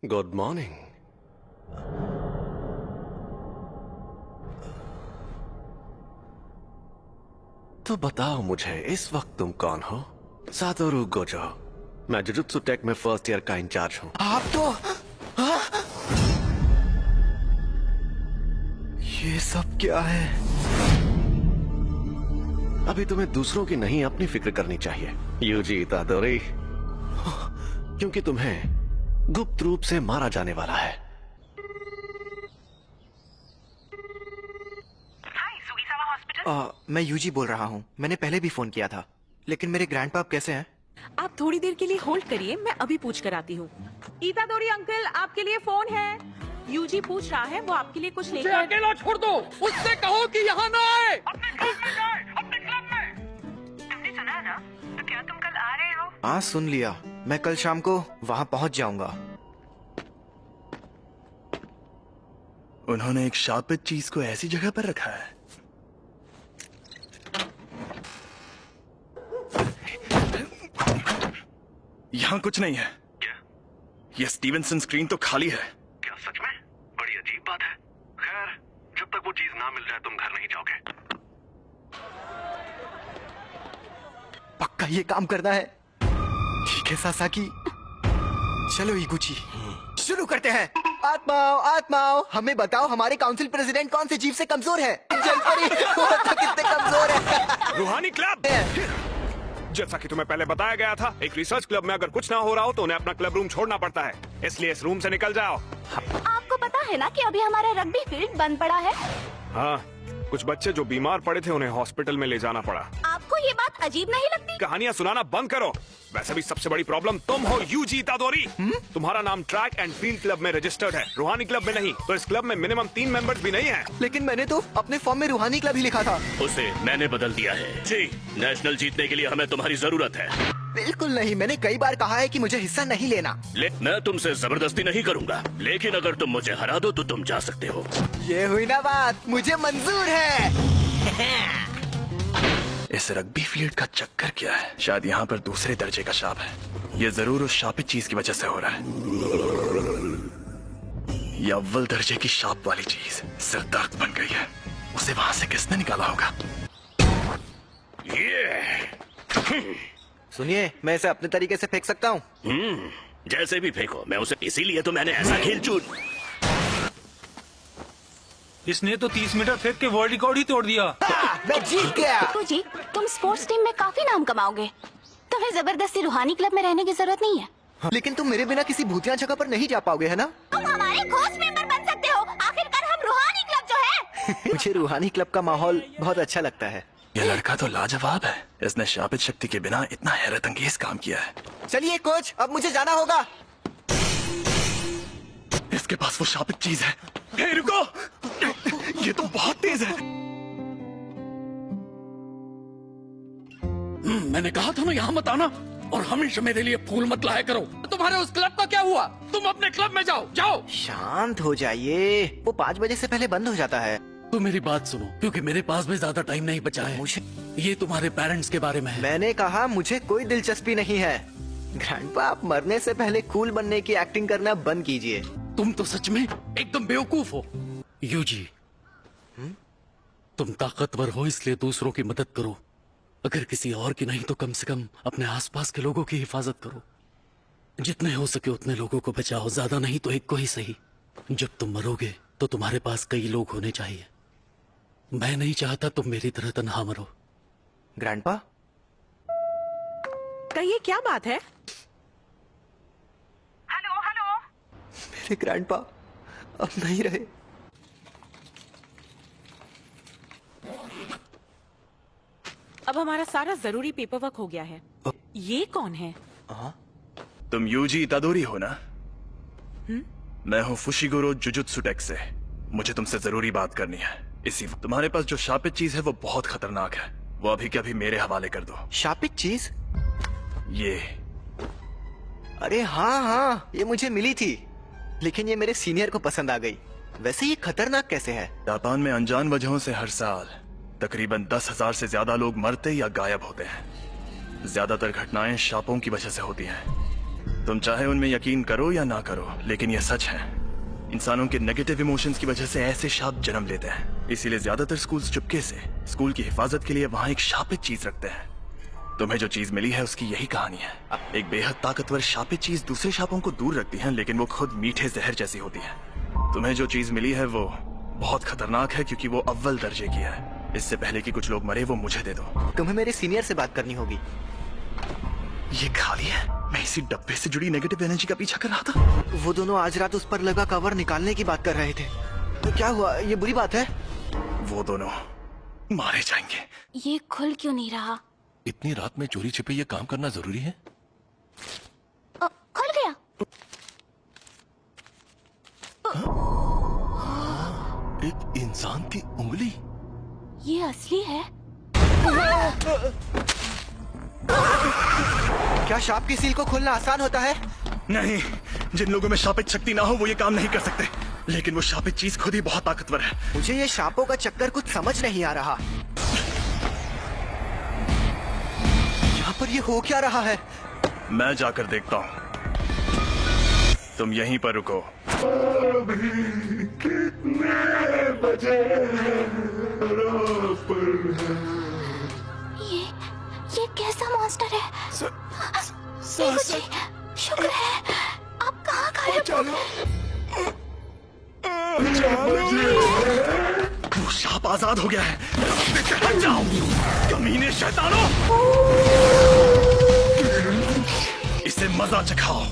Good morning. तो बताओ मुझे, इस वक्त तुम कौन हो? Satoru Gojo. मैं जुजुत्सु टेक में फर्स्ट ईयर का इंचार्ज हूं। आप तो ये सब क्या है? अभी तुम्हें दूसरों की नहीं, अपनी फिक्र करनी चाहिए यूजी इतादोरी, क्योंकि तुम्हें गुप्त रूप से मारा जाने वाला है। मैं यूजी बोल रहा हूँ। मैंने पहले भी फोन किया था, लेकिन मेरे ग्रैंडपाप कैसे हैं? आप थोड़ी देर के लिए होल्ड करिए, मैं अभी पूछ कर आती हूँ। इतादोरी अंकल, आपके लिए फोन है। यूजी पूछ रहा है, वो आपके लिए कुछ लेकर। अकेला छोड़ दो, उससे कहो कि यहाँ ना आए। अपने क्लब में जाए, अपने क्लब में। तुमने सुना ना? तो क्या तुम कल आ रहे हो? हाँ, सुन लिया। मैं कल शाम को वहाँ पहुँच जाऊंगा। उन्होंने एक शापित चीज को ऐसी जगह पर रखा है। यहाँ कुछ नहीं है। क्या? ये स्टीवनसन स्क्रीन तो खाली है। क्या सच में? बड़ी अजीब बात है। खैर, जब तक वो चीज ना मिल जाए तुम घर नहीं जाओगे। पक्का ये काम करना है। ठीक है सासाकी, चलो इगुची, शुरू करते हैं। आत्माओं आत्माओं, हमें बताओ हमारे काउंसिल प्रेसिडेंट कौन से जीव से कमजोर है? जलपरी, वो तो कितने कमजोर है। रूहानी क्लब। जैसा कि तुम्हें पहले बताया गया था, एक रिसर्च क्लब में अगर कुछ ना हो रहा हो तो उन्हें अपना क्लब रूम छोड़ना पड़ता है, इसलिए इस रूम से निकल जाओ। आपको पता है ना कि अभी हमारा रग्बी फील्ड बंद पड़ा है। हाँ, कुछ बच्चे जो बीमार पड़े थे उन्हें हॉस्पिटल में ले जाना पड़ा। आपको ये बात अजीब नहीं लगती? कहानियाँ सुनाना बंद करो। वैसे भी सबसे बड़ी प्रॉब्लम तुम हो यूजी इतादोरी। तुम्हारा नाम ट्रैक एंड फील्ड क्लब में रजिस्टर्ड है, रूहानी क्लब में नहीं। तो इस क्लब में मिनिमम 3 मेंबर्स भी नहीं है। लेकिन मैंने तो अपने फॉर्म में रूहानी क्लब ही लिखा था। उसे मैंने बदल दिया है। जी, नेशनल जीतने के लिए हमें तुम्हारी जरूरत है। बिल्कुल नहीं, मैंने कई बार कहा है कि मुझे हिस्सा नहीं लेना। मैं तुमसे जबरदस्ती नहीं करूंगा, लेकिन अगर तुम मुझे हरा दो तो तुम जा सकते हो। ये हुई ना बात, मुझे मंजूर है। इस रग्बी फील्ड का चक्कर क्या है? शायद यहाँ पर दूसरे दर्जे का शाप है। ये जरूर उस शापित चीज की वजह से हो रहा है। ये अव्वल दर्जे की शाप वाली चीज सिर दर्द बन गई है। उसे वहां से किसने निकाला होगा? सुनिए, मैं इसे अपने तरीके से फेंक सकता हूँ। जैसे भी फेंको, मैं उसे इसीलिए तो मैंने ऐसा खेल चुन। इसने तो 30 मीटर फेंक के वर्ल्ड रिकॉर्ड ही तोड़ दिया। मैं जीत गया। जी, तुम स्पोर्ट्स टीम में काफी नाम कमाओगे। तुम्हें जबरदस्ती रूहानी क्लब में रहने की जरूरत नहीं है। लेकिन तुम मेरे बिना किसी भूतिया जगह पर नहीं जा पाओगे, है ना? तुम हमारे घोस्ट मेंबर बन सकते हो। आखिरकार हम रूहानी क्लब जो है। मुझे रूहानी क्लब का माहौल बहुत अच्छा लगता है। ये लड़का तो लाजवाब है। इसने शापित शक्ति के बिना इतना हैरत अंगेज काम किया है। चलिए कोच, अब मुझे जाना होगा। इसके पास वो शापित चीज है। हे रुको, ये तो बहुत तेज है। मैंने कहा था ना यहाँ मत आना, और हमेशा मेरे लिए फूल मत लाया करो। तुम्हारे उस क्लब का क्या हुआ? तुम अपने क्लब में जाओ, जाओ। शांत हो जाइए, वो 5 बजे से पहले बंद हो जाता है। तो मेरी बात सुनो, क्योंकि मेरे पास भी ज्यादा टाइम नहीं बचा है। मुझे ये तुम्हारे पेरेंट्स के बारे में है। मैंने कहा मुझे कोई दिलचस्पी नहीं है। ग्रैंडपा, आप मरने से पहले कूल बनने की एक्टिंग करना बंद कीजिए। तुम तो सच में एकदम बेवकूफ हो। यूजी, तुम ताकतवर हो इसलिए दूसरों की मदद करो। अगर किसी और की नहीं तो कम से कम अपने आसपास के लोगों की हिफाजत करो। जितने हो सके उतने लोगों को बचाओ, ज्यादा नहीं तो एक को ही सही। जब तुम मरोगे तो तुम्हारे पास कई लोग होने चाहिए। मैं नहीं चाहता तुम मेरी तरह तन्हा मरो। ग्रैंडपा, कहिए, क्या बात है? Hello hello. मेरे ग्रैंडपा अब नहीं रहे। अब हमारा सारा जरूरी पेपर वर्क हो गया है। ये कौन है? तुम यूजी इतादोरी हो ना? मैं हूँ फुशिगोरो जुजुत्सु टेक से। मुझे तुमसे जरूरी बात करनी है। इसी तुम्हारे पास जो शापित चीज है वो बहुत खतरनाक है। वो अभी के अभी मेरे हवाले कर दो। शापित चीज? ये। अरे हाँ हाँ, ये मुझे मिली थी, लेकिन ये मेरे सीनियर को पसंद आ गई। वैसे ये खतरनाक कैसे है? जापान में अनजान वजहों से हर साल तकरीबन 10,000 से ज्यादा लोग मरते या गायब होते हैं। ज्यादातर घटनाएं शापों की वजह से होती हैं। तुम चाहे उनमें यकीन करो या ना करो, लेकिन यह सच है। इंसानों के नेगेटिव इमोशंस की वजह से ऐसे शाप जन्म लेते हैं। इसीलिए ज्यादातर स्कूल्स चुपके से स्कूल की हिफाजत के लिए वहाँ एक शापित चीज रखते हैं। तुम्हें जो चीज मिली है उसकी यही कहानी है। एक बेहद ताकतवर शापित चीज दूसरे शापों को दूर रखती है, लेकिन वो खुद मीठे जहर जैसी होती है। तुम्हें जो चीज मिली है वो बहुत खतरनाक है, क्योंकि वो अव्वल दर्जे की है। इससे पहले कि कुछ लोग मरे, वो मुझे दे दो। तुम्हें मेरे सीनियर से बात करनी होगी। ये खाली है। मैं इसी डब्बे से जुड़ी नेगेटिव एनर्जी का पीछा कर रहा था। वो दोनों आज रात उस पर लगा कवर निकालने की बात कर रहे थे। तो क्या हुआ? ये बुरी बात है? वो दोनों मारे जाएंगे। ये खुल क्यों नहीं रहा? इतनी रात में चोरी छिपे ये काम करना जरूरी है? खुल गया। एक इंसान की उंगली। ये असली है? क्या शाप की सील को खोलना आसान होता है? नहीं, जिन लोगों में शापित शक्ति ना हो वो ये काम नहीं कर सकते। लेकिन वो शापित चीज खुद ही बहुत ताकतवर है। मुझे ये शापों का चक्कर कुछ समझ नहीं आ रहा। यहाँ पर ये हो क्या रहा है? मैं जाकर देखता हूँ। तुम यहीं पर रुको। कितने बजे? ये कैसा मॉन्स्टर है? जी, शुक्र है आप कहाँ गायब हो गए? वो शाप आजाद हो गया है। रास्ते से हट जाओ, कमीने शैतानों। इसे मजा चखाओ।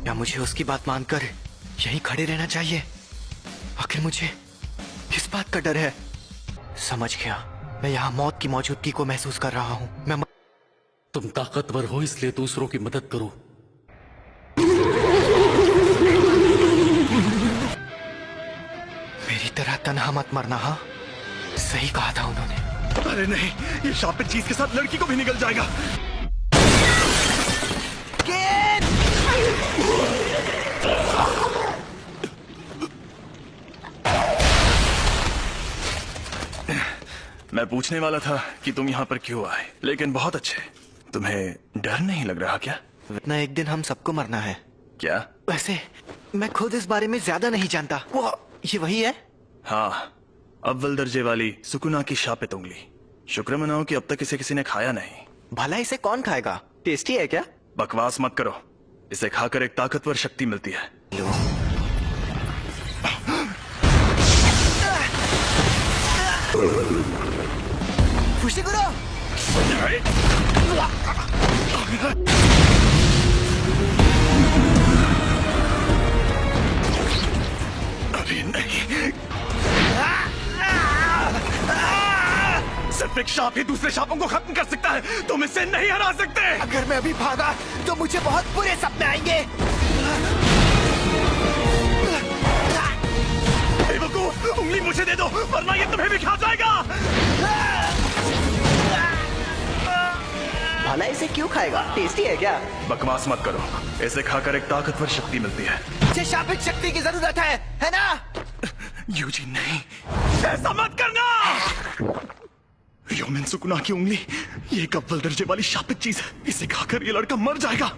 या मुझे उसकी बात मानकर यहीं खड़े रहना चाहिए? आखिर मुझे किस बात का डर है? समझ गया, मैं यहाँ मौत की मौजूदगी को महसूस कर रहा हूँ। तुम ताकतवर हो इसलिए दूसरों की मदद करो। मेरी तरह तन्हा मत मरना। हाँ, सही कहा था उन्होंने। अरे नहीं, ये शापित चीज के साथ लड़की को भी निकल जाएगा। मैं पूछने वाला था कि तुम यहाँ पर क्यों आए, लेकिन बहुत अच्छे। तुम्हें डर नहीं लग रहा क्या? इतना एक दिन हम सबको मरना है। क्या? वैसे मैं खुद इस बारे में ज्यादा नहीं जानता। वो ये वही है? हाँ, अव्वल दर्जे वाली सुकुना की शापित उंगली। शुक्र मनाओ कि अब तक इसे किसी ने खाया नहीं। भला इसे कौन खाएगा? टेस्टी है क्या? बकवास मत करो। इसे खाकर एक ताकतवर शक्ति मिलती है। लो। फुशिगुरो! अभी नहीं। सिर्फ एक शाप ही दूसरे शापों को खत्म कर सकता है। तुम इसे नहीं हरा सकते। अगर मैं अभी भागा तो मुझे बहुत बुरे सपने आएंगे। बेवकूफ, उंगली मुझे दे दो वरना ये तुम्हें भी खा जाएगा। भला इसे क्यों खाएगा? टेस्टी है क्या? बकवास मत करो। इसे खाकर एक ताकतवर शक्ति मिलती है। मुझे शापित शक्ति की जरूरत है ना? यूजी नहीं, ऐसा मत करना। योमिन सुकुना की उंगली, ये एक अव्वल दर्जे वाली शापित चीज है। इसे खाकर ये लड़का मर जाएगा।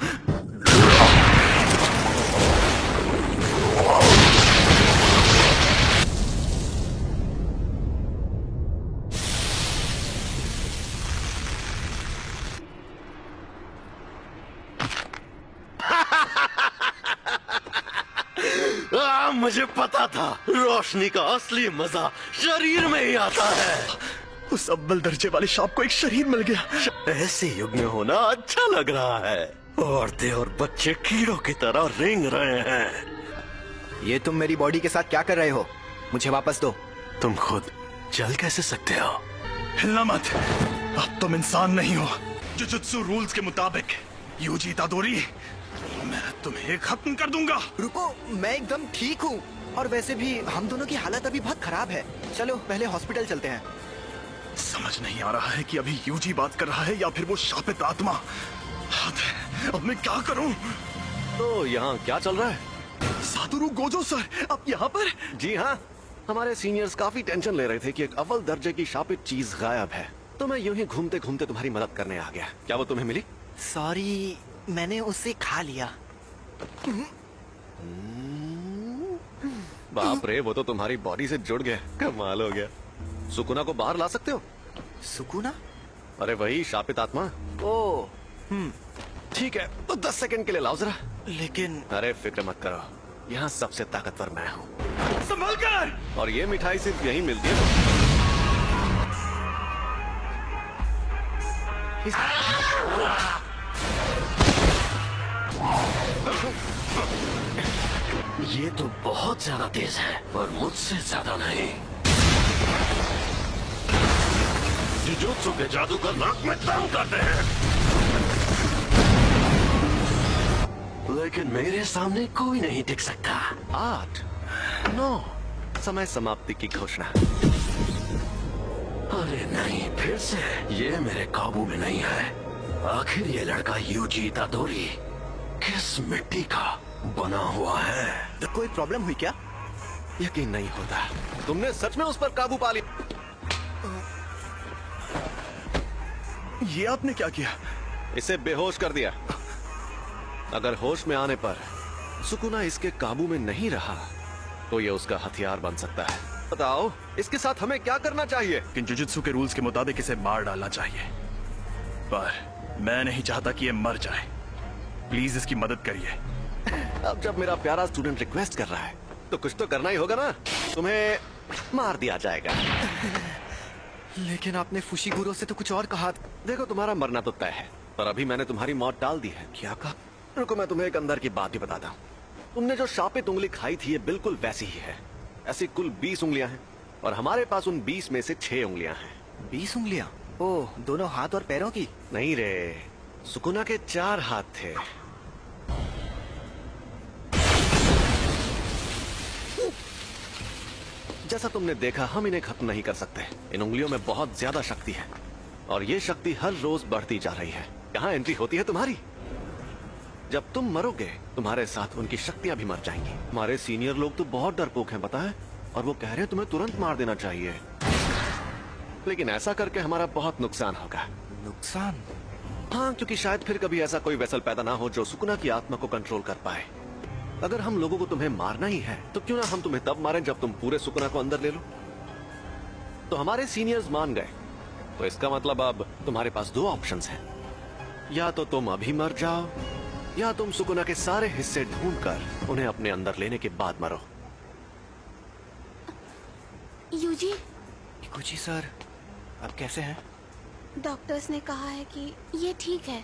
मुझे पता था, रोशनी का असली मजा शरीर में ही आता है। उस अव्वल दर्जे वाले शाप को एक शरीर मिल गया। ऐसे युग में होना अच्छा लग रहा है। औरतें और बच्चे कीड़ों की तरह रेंग रहे हैं। ये तुम मेरी बॉडी के साथ क्या कर रहे हो? मुझे वापस दो। तुम खुद चल कैसे सकते हो? हिलना मत। अब तुम इंसान नहीं हो। जुजुत्सु रूल्स के मुताबिक यूजी इतादोरी, मैं तुम्हें खत्म कर दूंगा। रुको, मैं एकदम ठीक हूँ। और वैसे भी हम दोनों की हालत अभी बहुत खराब है। चलो पहले हॉस्पिटल चलते हैं। समझ नहीं आ रहा है कि अभी यूजी बात कर रहा है या फिर वो शापित आत्मा। अब मैं क्या करूं? तो यहाँ क्या चल रहा है? सातोरु गोजो सर, आप यहाँ पर? जी हाँ, हमारे सीनियर्स काफी टेंशन ले रहे थे कि एक अव्वल दर्जे की शापित चीज गायब है। तो मैं यूं ही घूमते घूमते तुम्हारी मदद करने आ गया। क्या वो तुम्हें मिली? सॉरी, मैंने उसे खा लिया। बाप रे, वो तो तुम्हारी बॉडी से जुड़ गया। कमाल हो गया। सुकुना को बाहर ला सकते हो? सुकुना? अरे वही शापित आत्मा। ओ, ठीक है, तो 10 सेकंड के लिए लाओ जरा। लेकिन अरे फिक्र मत करो, यहाँ सबसे ताकतवर मैं हूँ। संभल कर! और ये मिठाई सिर्फ यहीं मिलती है। ये तो बहुत ज्यादा तेज है, पर मुझसे ज्यादा नहीं। जुजुत्सु के जादूगर नाक में दम करते हैं, लेकिन मेरे सामने कोई नहीं टिक सकता। 8, 9, समय समाप्ति की घोषणा। अरे नहीं, फिर से ये मेरे काबू में नहीं है। आखिर ये लड़का यूजी इतादोरी किस मिट्टी का बना हुआ है? तो कोई प्रॉब्लम हुई क्या? यकीन नहीं होता, तुमने सच में उस पर काबू पा लिया। ये आपने क्या किया? इसे बेहोश कर दिया। अगर होश में आने पर सुकुना इसके काबू में नहीं रहा तो ये उसका हथियार बन सकता है। बताओ, इसके साथ हमें क्या करना चाहिए? कि जुजुत्सु के रूल्स के मुताबिक इसे मार डालना चाहिए, पर मैं नहीं चाहता कि ये मर जाए। प्लीज इसकी मदद करिए। अब जब मेरा प्यारा स्टूडेंट रिक्वेस्ट कर रहा है तो कुछ तो करना ही होगा ना। तुम्हें मार दिया जाएगा। लेकिन आपने फुशिगुरो से तो कुछ और कहा। देखो, तुम्हारा मरना तो तय है, पर अभी मैंने तुम्हारी मौत टाल दी है। क्या कहा? रुको, मैं तुम्हें एक अंदर की बात भी बताता हूँ। तुमने जो शापित उंगली खाई थी, ये बिल्कुल वैसी ही है। ऐसी कुल 20 उंगलियां हैं और हमारे पास उन 20 में से 6 उंगलियां हैं। 20 उंगलियां? ओह, दोनों हाथ और पैरों की? नहीं रे, सुकुना के 4 हाथ थे। जैसा तुमने देखा, हम इन्हें खत्म नहीं कर सकते। इन उंगलियों में बहुत ज्यादा शक्ति है और ये शक्ति हर रोज बढ़ती जा रही है। यहाँ एंट्री होती है तुम्हारी। जब तुम मरोगे, तुम्हारे साथ उनकी शक्तियां भी मर जाएंगी। हमारे सीनियर लोग तो बहुत डरपोक हैं, पता है, और वो कह रहे हैं तुम्हें तुरंत मार देना चाहिए। लेकिन ऐसा करके हमारा बहुत नुकसान होगा। नुकसान? हाँ, क्योंकि शायद फिर कभी ऐसा कोई वेसल पैदा ना हो जो सुकुना की आत्मा को कंट्रोल कर पाए। अगर हम लोगों को तुम्हें मारना ही है तो क्यों ना हम तुम्हें तब मारें जब तुम पूरे सुकुना को अंदर ले लो। तो हमारे सीनियर्स मान गए, तो इसका मतलब अब तुम्हारे पास 2 ऑप्शंस हैं। या तो तुम अभी मर जाओ, या तुम सुकुना के सारे हिस्से ढूंढकर उन्हें अपने अंदर लेने के बाद मरो। यूजी, इकुची सर, आप कैसे हैं? डॉक्टर्स ने कहा है कि ये ठीक है,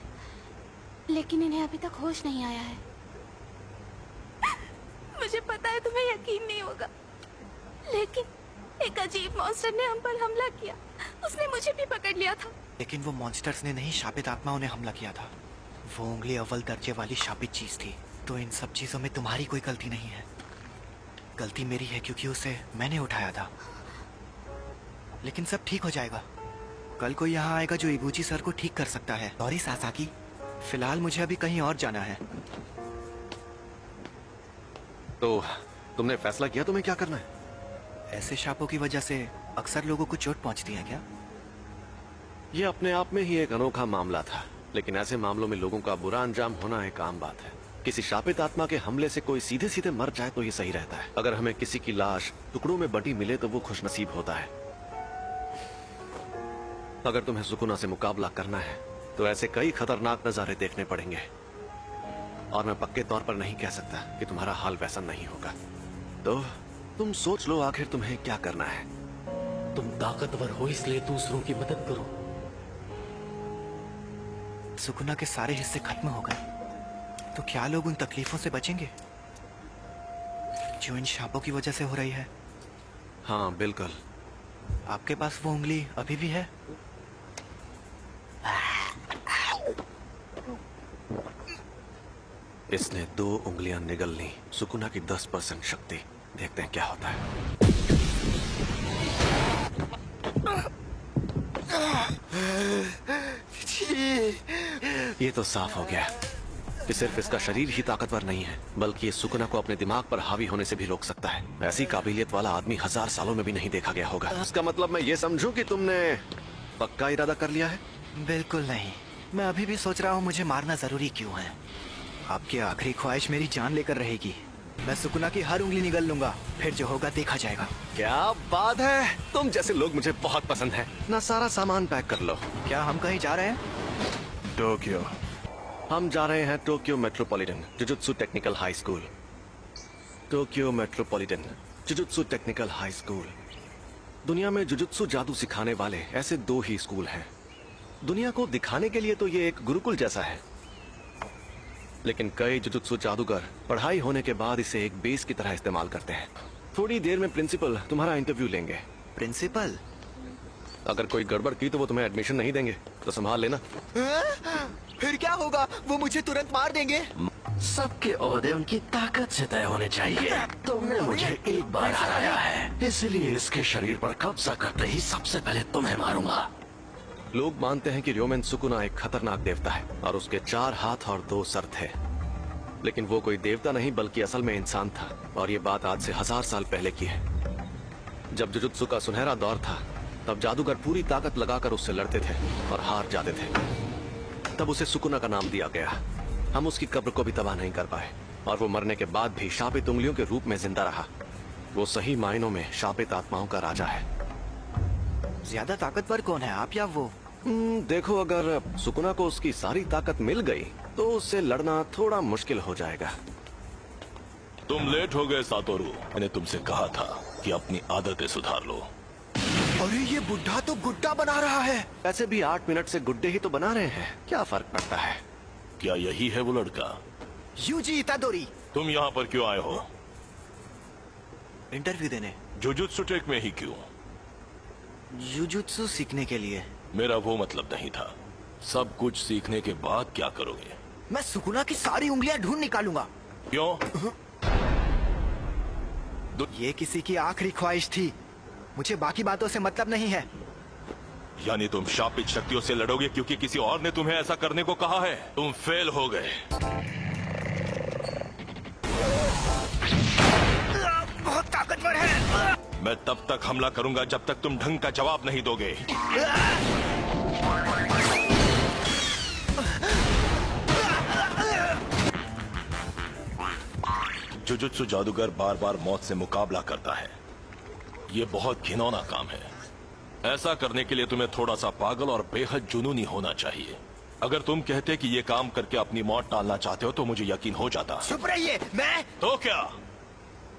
लेकिन इन्हें अभी तक होश नहीं आया है। मुझे पता है तुम्हें यकीन नहीं होगा, लेकिन एक अजीब मॉन्स्टर ने हम पर हमला किया। उसने मुझे भी पकड़ लिया था। लेकिन वो मॉन्स्टर्स ने नहीं, शापित आत्माओं ने हमला किया था। वो उंगली अव्वल दर्जे वाली शापित चीज थी। तो इन सब चीजों में तुम्हारी कोई गलती नहीं है। गलती मेरी है क्योंकि उसे मैंने उठाया था। लेकिन सब ठीक हो जाएगा। कल कोई यहाँ आएगा जो इबुची सर को ठीक कर सकता है। सॉरी सासाकी, फिलहाल मुझे अभी कहीं और जाना है। तो तुमने फैसला किया तुम्हें क्या करना है? ऐसे शापों की वजह से अक्सर लोगों को चोट पहुंचती है क्या? ये अपने आप में ही एक अनोखा मामला था, लेकिन ऐसे मामलों में लोगों का बुरा अंजाम होना एक आम बात है। किसी शापित आत्मा के हमले से कोई सीधे सीधे मर जाए तो ये सही रहता है। अगर हमें किसी की लाश टुकड़ों में बटी मिले तो वो खुशनसीब होता है। अगर तुम्हें सुकुना से मुकाबला करना है तो ऐसे कई खतरनाक नजारे देखने पड़ेंगे, और मैं पक्के तौर पर नहीं कह सकता कि तुम्हारा हाल वैसा नहीं होगा। तो तुम सोच लो आखिर तुम्हें क्या करना है। तुम ताकतवर हो इसलिए दूसरों की मदद करो। सुकुना के सारे हिस्से खत्म हो गए तो क्या लोग उन तकलीफों से बचेंगे जो इन शापों की वजह से हो रही है? हाँ बिल्कुल। आपके पास वो उंगली अभी भी है? इसने 2 उंगलियां निगल ली। सुकुना की 10% शक्ति। देखते हैं क्या होता है। ये तो साफ हो गया कि सिर्फ इसका शरीर ही ताकतवर नहीं है, बल्कि ये सुकुना को अपने दिमाग पर हावी होने से भी रोक सकता है। ऐसी काबिलियत वाला आदमी 1000 सालों में भी नहीं देखा गया होगा। इसका मतलब मैं ये समझूं कि तुमने पक्का इरादा कर लिया है? बिल्कुल नहीं। मैं अभी भी सोच रहा हूँ मुझे मारना जरूरी क्यों है। आपकी आखिरी ख्वाहिश मेरी जान लेकर रहेगी। मैं सुकुना की हर उंगली निगल लूंगा, फिर जो होगा देखा जाएगा। क्या बात है, तुम जैसे लोग मुझे बहुत पसंद है ना। सारा सामान पैक कर लो। क्या हम कहीं जा रहे हैं? टोक्यो। हम जा रहे हैं Tokyo metropolitan jujutsu technical high school. Tokyo metropolitan jujutsu technical high school. दुनिया में जुजुत्सु जादू सिखाने वाले ऐसे 2 ही स्कूल हैं। दुनिया को दिखाने के लिए तो ये एक गुरुकुल जैसा है, लेकिन कई जुजुत्सु जादूगर पढ़ाई होने के बाद इसे एक बेस की तरह इस्तेमाल करते हैं। थोड़ी देर में प्रिंसिपल तुम्हारा इंटरव्यू लेंगे। प्रिंसिपल? अगर कोई गड़बड़ की तो वो तुम्हें एडमिशन नहीं देंगे, तो संभाल लेना। फिर क्या होगा? वो मुझे तुरंत मार देंगे। सबके ओहदे उनकी ताकत से तय होने चाहिए। तुमने मुझे एक बार हराया है, इसलिए इसके शरीर पर कब्जा करते ही सबसे पहले तुम्हें मारूंगा। लोग मानते हैं कि र्योमेन सुकुना एक खतरनाक देवता है और उसके 4 हाथ और 2 सर थे, लेकिन वो कोई देवता नहीं बल्कि असल में इंसान था। और ये बात आज से 1000 साल पहले की है। जब जुजुत्सु का सुनहरा दौर था, तब जादूगर पूरी ताकत लगाकर उससे लड़ते थे और हार जाते थे। तब उसे सुकुना का नाम दिया गया। हम उसकी कब्र को भी तबाह नहीं कर पाए और वो मरने के बाद भी शापित उंगलियों के रूप में जिंदा रहा। वो सही मायनों में शापित आत्माओं का राजा है। ज्यादा ताकतवर कौन है, आप या वो? देखो, अगर सुकुना को उसकी सारी ताकत मिल गई तो उससे लड़ना थोड़ा मुश्किल हो जाएगा। तुम लेट हो गए सातोरू। मैंने तुमसे कहा था कि अपनी आदतें सुधार लो। अरे ये बुढ़ा तो गुड्डा बना रहा है। वैसे भी 8 मिनट से गुड्डे ही तो बना रहे हैं, क्या फर्क पड़ता है? क्या यही है वो लड़का? यूजी इतादोरी। तुम यहाँ पर क्यों आए हो? इंटरव्यू देने। जुजुत्सु टेक में ही क्यों? जुजुत्सु सीखने के लिए। मेरा वो मतलब नहीं था। सब कुछ सीखने के बाद क्या करोगे? मैं सुकुना की सारी उंगलियां ढूंढ निकालूंगा। क्यों? ये किसी की आखिरी ख्वाहिश थी, मुझे बाकी बातों से मतलब नहीं है। यानी तुम शापित शक्तियों से लड़ोगे क्योंकि किसी और ने तुम्हें ऐसा करने को कहा है? तुम फेल हो गए। बहुत ताकतवर है। मैं तब तक हमला करूंगा जब तक तुम ढंग का जवाब नहीं दोगे। जुजुत्सु जादूगर बार बार मौत से मुकाबला करता है। ये बहुत घिनौना काम है। ऐसा करने के लिए तुम्हें थोड़ा सा पागल और बेहद जुनूनी होना चाहिए। अगर तुम कहते कि ये काम करके अपनी मौत टालना चाहते हो तो मुझे यकीन हो जाता। चुप रहिए। मैं तो क्या?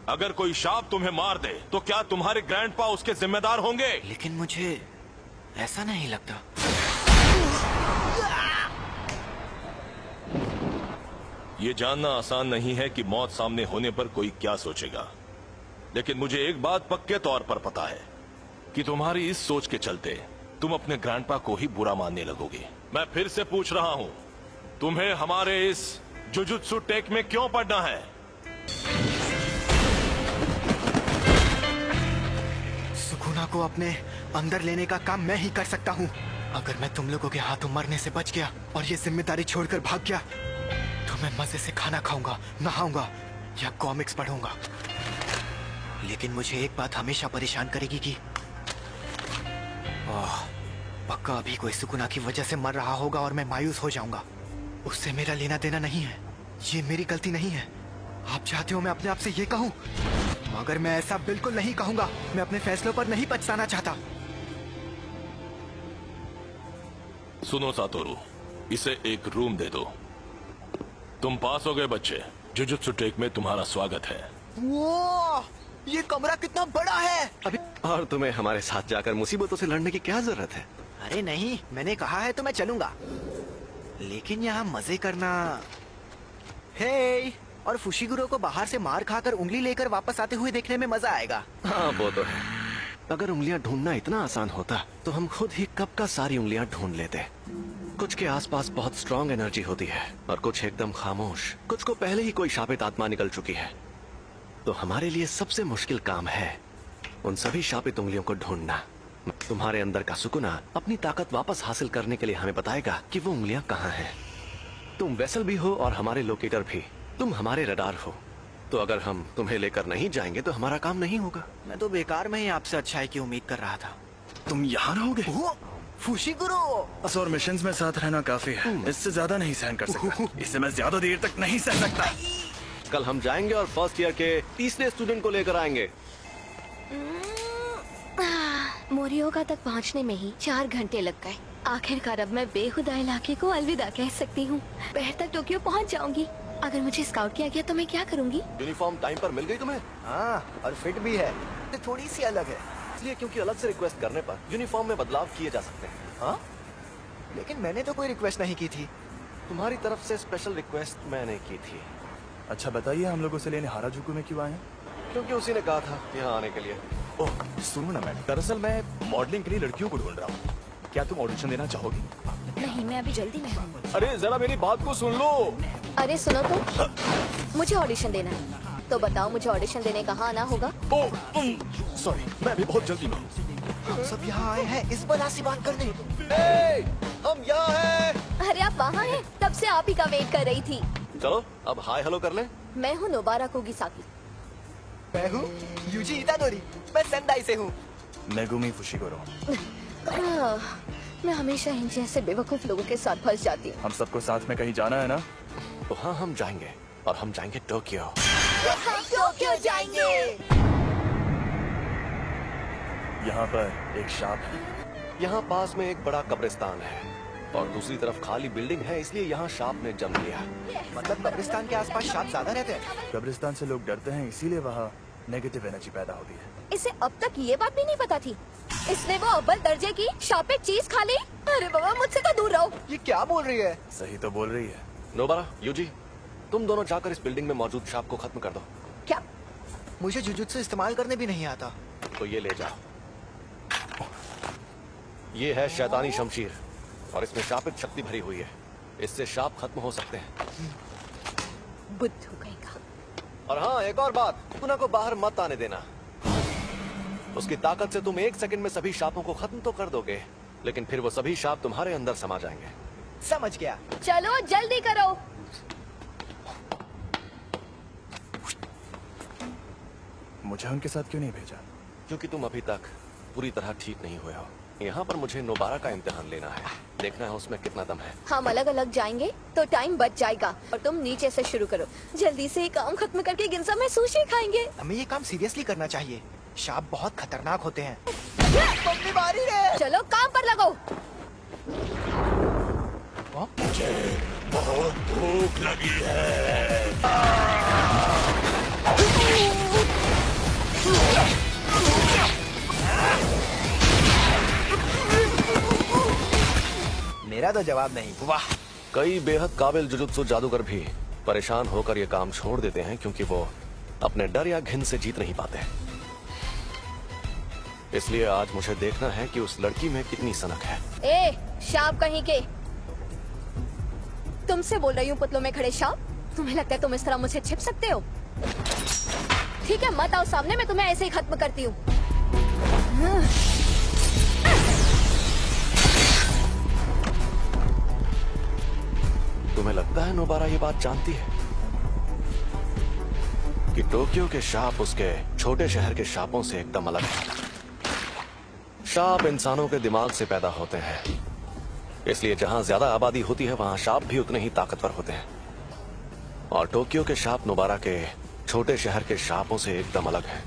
अगर कोई शाप तुम्हें मार दे तो क्या तुम्हारे ग्रैंडपा उसके जिम्मेदार होंगे? लेकिन मुझे ऐसा नहीं लगता। ये जानना आसान नहीं है कि मौत सामने होने पर कोई क्या सोचेगा, लेकिन मुझे एक बात पक्के तौर पर पता है कि तुम्हारी इस सोच के चलते तुम अपने ग्रैंडपा को ही बुरा मानने लगोगे। मैं फिर से पूछ रहा हूं, तुम्हें हमारे इस जुजुत्सु टेक में क्यों पढ़ना है? सुकुना को अपने अंदर लेने का काम मैं ही कर सकता हूँ। अगर मैं तुम लोगों के हाथों मरने से बच गया और ये जिम्मेदारी छोड़कर भाग गया तो मैं मजे से खाना खाऊंगा, नहाऊंगा या कॉमिक्स पढ़ूंगा। लेकिन मुझे एक बात हमेशा परेशान करेगी कि पक्का अभी कोई सुकुना की वजह से मर रहा होगा और मैं मायूस हो जाऊंगा। उससे मेरा लेना देना नहीं है, ये मेरी गलती नहीं है। आप चाहते हो मैं अपने आप से ये कहूं, मगर मैं ऐसा बिल्कुल नहीं कहूंगा। मैं अपने फैसलों पर नहीं पछताना चाहता। सुनो सातोरू, इसे एक रूम दे दो। तुम पास हो गए बच्चे। जुजुत्सु टेक में तुम्हारा स्वागत है। वो ये कमरा कितना बड़ा है। अभी और तुम्हें हमारे साथ जाकर मुसीबतों से लड़ने की क्या जरूरत है? अरे नहीं, मैंने कहा है तो मैं चलूंगा, लेकिन यहाँ मजे करना। हे, और फुशिगुरो को बाहर से मार खाकर उंगली लेकर वापस आते हुए देखने में मजा आएगा। हाँ वो तो है। अगर उंगलियां ढूंढना इतना आसान होता तो हम खुद ही कब का सारी उंगलियां ढूंढ लेते। कुछ के आसपास बहुत स्ट्रॉन्ग एनर्जी होती है और कुछ एकदम खामोश। कुछ को पहले ही कोई शापित आत्मा निकल चुकी है। तो हमारे लिए सबसे मुश्किल काम है उन सभी शापित उंगलियों को ढूंढना। तुम्हारे अंदर का सुकुना अपनी ताकत वापस हासिल करने के लिए हमें बताएगा कि वो उंगलियां कहाँ हैं। तुम वेसल भी हो और हमारे लोकेटर भी। तुम हमारे रडार हो, तो अगर हम तुम्हें लेकर नहीं जाएंगे तो हमारा काम नहीं होगा। मैं तो बेकार में ही आपसे अच्छाई की उम्मीद कर रहा था। तुम यहाँ रहोगे? फुशिगुरो। बस और मिशंस में साथ रहना काफी है, इससे ज्यादा नहीं सहन कर सकता। इसे मैं ज्यादा देर तक नहीं सह सकता। कल हम जाएंगे और फर्स्ट ईयर के तीसरे स्टूडेंट को लेकर आएंगे। मोरियोगा तक पहुंचने में ही 4 घंटे लग गए। आखिरकार अब मैं बेहुदा इलाके को अलविदा कह सकती हूँ। दोपहर तक टोक्यो पहुंच जाऊंगी। अगर मुझे स्काउट किया गया तो मैं क्या करूंगी? यूनिफॉर्म टाइम पर मिल गई तुम्हें? हाँ, और फिट भी है, तो थोड़ी सी अलग है। इसलिए क्योंकि अलग से रिक्वेस्ट करने पर यूनिफॉर्म में बदलाव किए जा सकते हैं। हाँ, लेकिन मैंने तो कोई रिक्वेस्ट नहीं की थी। तुम्हारी तरफ से स्पेशल रिक्वेस्ट मैंने की थी। अच्छा बताइए, हम लोग उसे लेने हाराजुकु में क्यों आए हैं? क्योंकि उसी ने कहा था यहाँ आने के लिए। ओह सुनो ना मैडम, दरअसल मैं मॉडलिंग के लिए लड़कियों को ढूंढ रहा हूँ। क्या तुम ऑडिशन देना चाहोगी? नहीं, मैं अभी जल्दी में हूँ। अरे जरा मेरी बात को सुन लो। अरे सुनो तो, मुझे ऑडिशन देना है, तो बताओ मुझे ऑडिशन देने कहाँ आना होगा? सॉरी, मैं भी बहुत जल्दी में हूँ। हम सब यहाँ आए हैं इस बला से बात करने। हम यहाँ हैं। अरे आप वहाँ हैं? तब से आप ही का वेट कर रही थी। चलो अब हाय हेलो कर लें। मैं हूँ नोबारा कोगिसाकी। मैं हूँ यूजी इतादोरी, मैं सेंदाई से हूँ। Megumi Fushiguro. मैं हमेशा इन जैसे बेवकूफ लोगों के साथ फंस जाती हूँ। हम सबको साथ में कहीं जाना है ना? तो हाँ, हम जाएंगे और हम जाएंगे टोक्यो। टोक्यो जाएंगे। यहाँ पर एक शाप है। यहाँ पास में एक बड़ा कब्रिस्तान है और दूसरी तरफ खाली बिल्डिंग है, इसलिए यहाँ शाप ने जन्म लिया। मतलब कब्रिस्तान के आसपास शाप ज्यादा रहते हैं? कब्रिस्तान से लोग डरते हैं, इसीलिए वहाँ नेगेटिव एनर्जी पैदा होती है। इसे अब तक ये बात भी नहीं पता थी। इसने वो अव्वल दर्जे की शापित चीज खा ली। अरे बाबा, मुझसे तो दूर रहो। ये क्या बोल रही है? सही तो बोल रही है। नोबारा, यूजी, तुम दोनों जाकर इस बिल्डिंग में मौजूद शाप को खत्म कर दो। क्या? मुझे जुजुत्सु इस्तेमाल करने भी नहीं आता। तो ये ले जाओ। ये है शैतानी शमशीर और इसमें शापित शक्ति भरी हुई है। इससे शाप खत्म हो सकते हैं। बुद्धू कहेगा। और हाँ, एक और बात, सुकुना को बाहर मत आने देना। उसकी ताकत से तुम 1 सेकंड में सभी शापों को खत्म तो कर दोगे, लेकिन फिर वो सभी शाप तुम्हारे अंदर समा जाएंगे। समझ गया। चलो जल्दी करो। मुझे उनके साथ क्यों नहीं भेजा? क्योंकि तुम अभी तक पूरी तरह ठीक नहीं हुए हो। यहाँ पर मुझे नोबारा का इम्तिहान लेना है, देखना है उसमें कितना दम है। हम अलग अलग जाएंगे तो टाइम बच जाएगा और तुम नीचे से शुरू करो। जल्दी से काम खत्म करके गिंजा में सुशी खाएंगे। हमें ये काम सीरियसली करना चाहिए। शाप बहुत खतरनाक होते हैं। मम्मी मारी रे। चलो काम पर लगो। मुझे बहुत भूख लगी है। मेरा तो जवाब नहीं। वाह, कई बेहद काबिल जुजुत्सु जादूगर भी परेशान होकर ये काम छोड़ देते हैं क्योंकि वो अपने डर या घिन से जीत नहीं पाते। इसलिए आज मुझे देखना है कि उस लड़की में कितनी सनक है। ए, शाप कहीं के। तुमसे बोल रही हूँ पुतलों में खड़े शाप। तुम्हें लगता है तुम इस तरह मुझसे छिप सकते हो? ठीक है, मत आओ सामने, मैं तुम्हें ऐसे ही खत्म करती हूँ। तुम्हें लगता है नोबारा ये बात जानती है कि टोक्यो के शाप उसके छोटे शहर के शापों से एकदम अलग है। शाप इंसानों के दिमाग से पैदा होते हैं, इसलिए जहां ज्यादा आबादी होती है वहां शाप भी उतने ही ताकतवर होते हैं। और टोक्यो के शाप नोबारा के छोटे शहर के शापों से एकदम अलग है।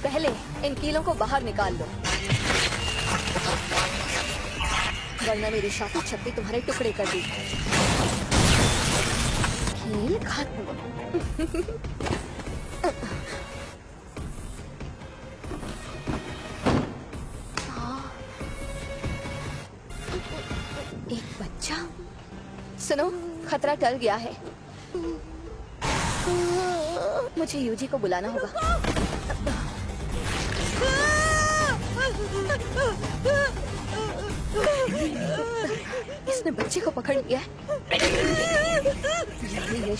पहले इन कीलों को बाहर निकाल लो, वरना मेरी शापित शक्ति तुम्हारे टुकड़े कर दी। खेल खत्म। एक बच्चा। सुनो, खतरा टल गया है। मुझे यूजी को बुलाना होगा। इसने बच्चे को पकड़ लिया है। ये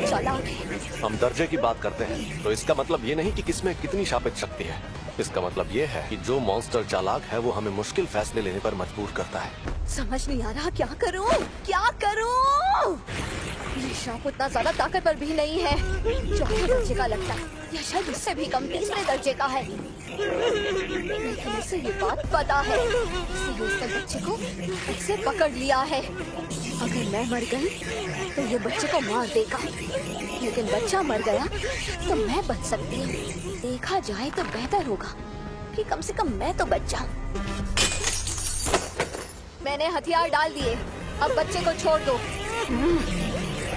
चालाक है। हम दर्जे की बात करते हैं तो इसका मतलब ये नहीं कि किसमें कितनी शापित शक्ति है। इसका मतलब ये है कि जो मॉन्स्टर चालाक है वो हमें मुश्किल फैसले लेने पर मजबूर करता है। समझ नहीं आ रहा क्या करूं, क्या करूं। ये शाप उतना ज्यादा ताकतवर भी नहीं है। चौथे दर्जे का लगता है, या शायद उससे भी कम तीसरे दर्जे का है। लेकिन इसे ये बात पता है, इसलिए उसने बच्चे को ऐसे पकड़ लिया है। अगर मैं मर गई तो ये बच्चे को मार देगा, लेकिन बच्चा मर गया तो मैं बच सकती हूँ। देखा जाए तो बेहतर होगा कि कम से कम मैं तो बच जाऊँ। मैंने हथियार डाल दिए, अब बच्चे को छोड़ दो।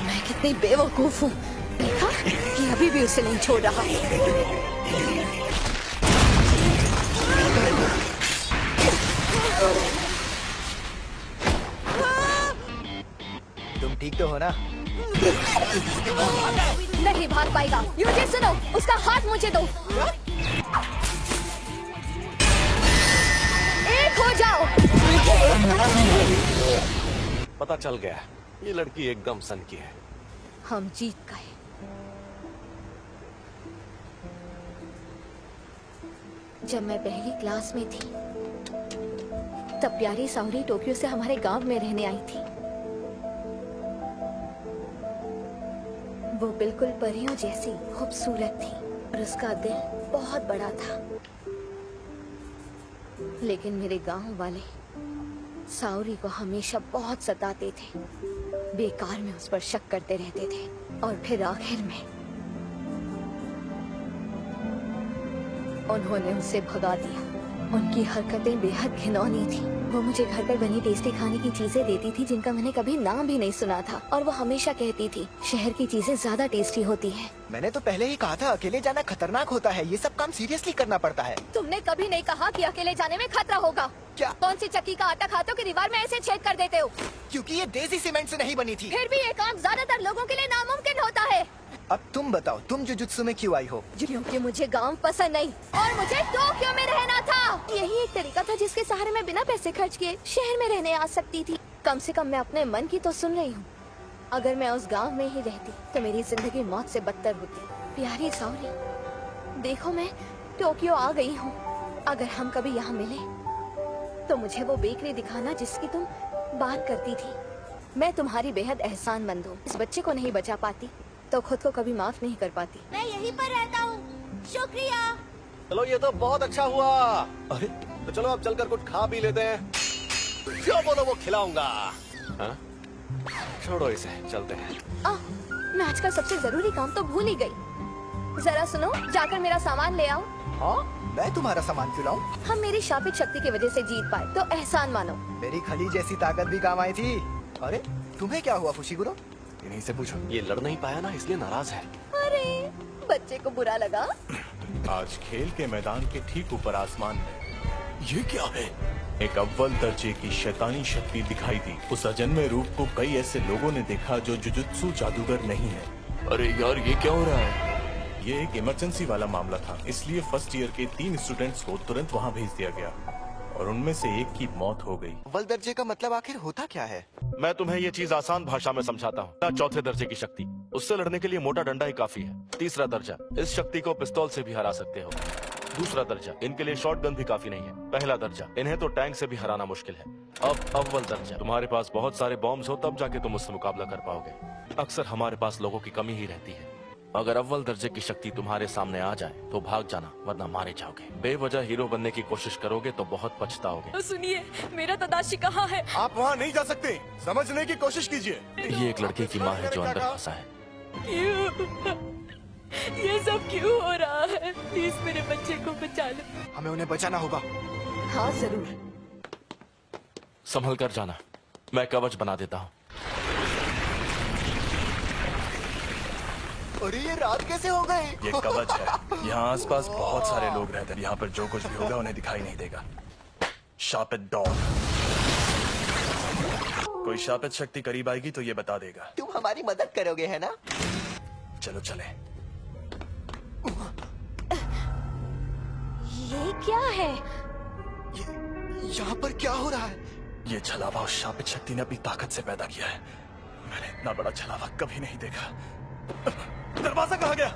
मैं कितनी बेवकूफ हूँ, देखा कि अभी भी उसे नहीं छोड़ रहा। तुम ठीक तो हो ना? नहीं भाग पाएगा। मुझे सुनो, उसका हाथ मुझे दो। एक हो जाओ। पता चल गया, ये लड़की एकदम सन की है। हम जीत गए। जब मैं पहली क्लास में थी तब प्यारी साउरी टोक्यो से हमारे गांव में रहने आई थी। वो बिल्कुल परियों जैसी खूबसूरत थी और उसका दिल बहुत बड़ा था। लेकिन मेरे गांव वाले साउरी को हमेशा बहुत सताते थे, बेकार में उस पर शक करते रहते थे और फिर आखिर में उन्होंने उसे भगा दिया। उनकी हरकतें बेहद घिनौनी थी। वो मुझे घर पर बनी टेस्टी खाने की चीजें देती थी जिनका मैंने कभी नाम भी नहीं सुना था, और वो हमेशा कहती थी शहर की चीजें ज्यादा टेस्टी होती हैं। मैंने तो पहले ही कहा था अकेले जाना खतरनाक होता है, ये सब काम सीरियसली करना पड़ता है। तुमने कभी नहीं कहा कि अकेले जाने में खतरा होगा। क्या? कौन सी चक्की का आटा खाते हो कि दीवार में ऐसे छेद कर देते हो? क्योंकि ये देसी सीमेंट से नहीं बनी थी। फिर भी ये काम ज्यादातर लोगों के लिए नामुमकिन होता है। अब तुम बताओ, तुम जुजुत्सु में क्यों आई हो? क्योंकि मुझे गांव पसंद नहीं और मुझे टोक्यो में रहना था। यही एक तरीका था जिसके सहारे मैं बिना पैसे खर्च किए शहर में रहने आ सकती थी। कम से कम मैं अपने मन की तो सुन रही हूँ। अगर मैं उस गांव में ही रहती तो मेरी जिंदगी मौत से बदतर होती। प्यारी साउरी, देखो मैं टोक्यो आ गई हूँ। अगर हम कभी यहाँ मिले तो मुझे वो बेकरी दिखाना जिसकी तुम बात करती थी। मैं तुम्हारी बेहद एहसानमंद हूँ। इस बच्चे को नहीं बचा पाती तो खुद को कभी माफ नहीं कर पाती। मैं यहीं पर रहता हूँ, शुक्रिया। चलो ये तो बहुत अच्छा हुआ। अरे तो चलो अब चलकर कुछ खा पी लेते हैं। जो बोलो वो खिलाऊंगा। हाँ? छोड़ो इसे, चलते हैं। मैं आज का सबसे जरूरी काम तो भूल ही गई। जरा सुनो, जाकर मेरा सामान ले आओ। हाँ? मैं तुम्हारा सामान क्यों लाऊं? हम मेरी शापित शक्ति की वजह से जीत पाए तो एहसान मानो। मेरी खली जैसी ताकत भी काम आई थी। अरे तुम्हें क्या हुआ फुशिगुरो? इन्हीं से पूछो। ये लड़ नहीं पाया ना, इसलिए नाराज है। अरे बच्चे को बुरा लगा। आज खेल के मैदान के ठीक ऊपर आसमान में ये क्या है? एक अव्वल दर्जे की शैतानी शक्ति दिखाई दी। उस अजन्मे रूप को कई ऐसे लोगों ने देखा जो जुजुत्सु जादूगर नहीं है। अरे यार ये क्या हो रहा है? ये एक इमरजेंसी वाला मामला था, इसलिए फर्स्ट ईयर के 3 स्टूडेंट्स को तुरंत वहाँ भेज दिया गया और उनमें से एक की मौत हो गई। अव्वल दर्जे का मतलब आखिर होता क्या है? मैं तुम्हें ये चीज आसान भाषा में समझाता हूँ। चौथे दर्जे की शक्ति, उससे लड़ने के लिए मोटा डंडा ही काफी है। तीसरा दर्जा, इस शक्ति को पिस्तौल से भी हरा सकते हो। दूसरा दर्जा, इनके लिए शॉटगन भी काफी नहीं है। पहला दर्जा, इन्हें तो टैंक से भी हराना मुश्किल है। अब अव्वल दर्जा, तुम्हारे पास बहुत सारे बॉम्ब्स हो तब जाके तुम उससे मुकाबला कर पाओगे। अक्सर हमारे पास लोगों की कमी ही रहती है। अगर अव्वल दर्जे की शक्ति तुम्हारे सामने आ जाए तो भाग जाना, वरना मारे जाओगे। बेवजह हीरो बनने की कोशिश करोगे तो बहुत पछताओगे। सुनिए, मेरा तदाशी कहाँ है? आप वहाँ नहीं जा सकते, समझने की कोशिश कीजिए। ये एक लड़के की माँ है जो अंदर फंसा है। क्यों? ये सब क्यों हो रहा है? प्लीज मेरे बच्चे को बचा लो। हमें उन्हें बचाना होगा। हाँ जरूर। संभल कर जाना, मैं कवच बना देता हूँ। अरे ये रात कैसे हो गई? ये कवच है। यहाँ आसपास बहुत सारे लोग रहते हैं। यहाँ पर जो कुछ भी होगा उन्हें दिखाई नहीं देगा। शापित डॉग, कोई शापित शक्ति करीब आएगी तो ये बता देगा। तुम हमारी मदद करोगे है ना? चलो चले। ये क्या है? यहाँ पर क्या हो रहा है? ये छलावा उस शापित शक्ति ने अपनी ताकत से पैदा किया है। मैंने इतना बड़ा छलावा कभी नहीं देखा। दरवाजा कहाँ गया?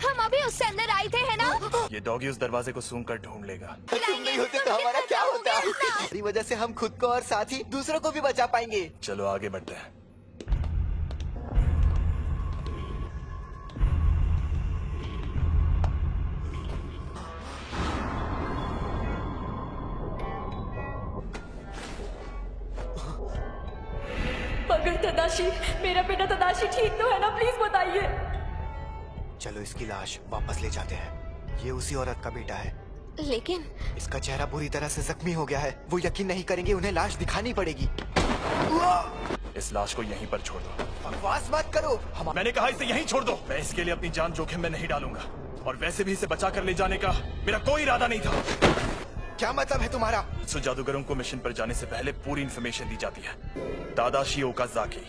हम अभी उससे अंदर आए थे है ना? ये डॉगी उस दरवाजे को सूंघ कर ढूंढ लेगा। तुम नहीं होते तो हमारा क्या होता? तुम्हारी वजह से हम खुद को और साथ ही दूसरों को भी बचा पाएंगे। चलो आगे बढ़ते हैं। मगर तदाशी, मेरा बेटा तदाशी ठीक तो है ना? प्लीज बताइए। चलो इसकी लाश वापस ले जाते हैं। ये उसी औरत का बेटा है, लेकिन इसका चेहरा बुरी तरह से जख्मी हो गया है। वो यकीन नहीं करेंगे, उन्हें लाश दिखानी पड़ेगी। इस लाश को यहीं पर छोड़ दो। बकवास मत करो। मैंने कहा इसे यहीं छोड़ दो। मैं इसके लिए अपनी जान जोखिम में नहीं डालूंगा, और वैसे भी इसे बचा कर ले जाने का मेरा कोई इरादा नहीं था। क्या मतलब है तुम्हारा? सो जादूगरों को मिशन पर जाने से पहले पूरी इन्फॉर्मेशन दी जाती है। तादाशी ओकाज़ाकी,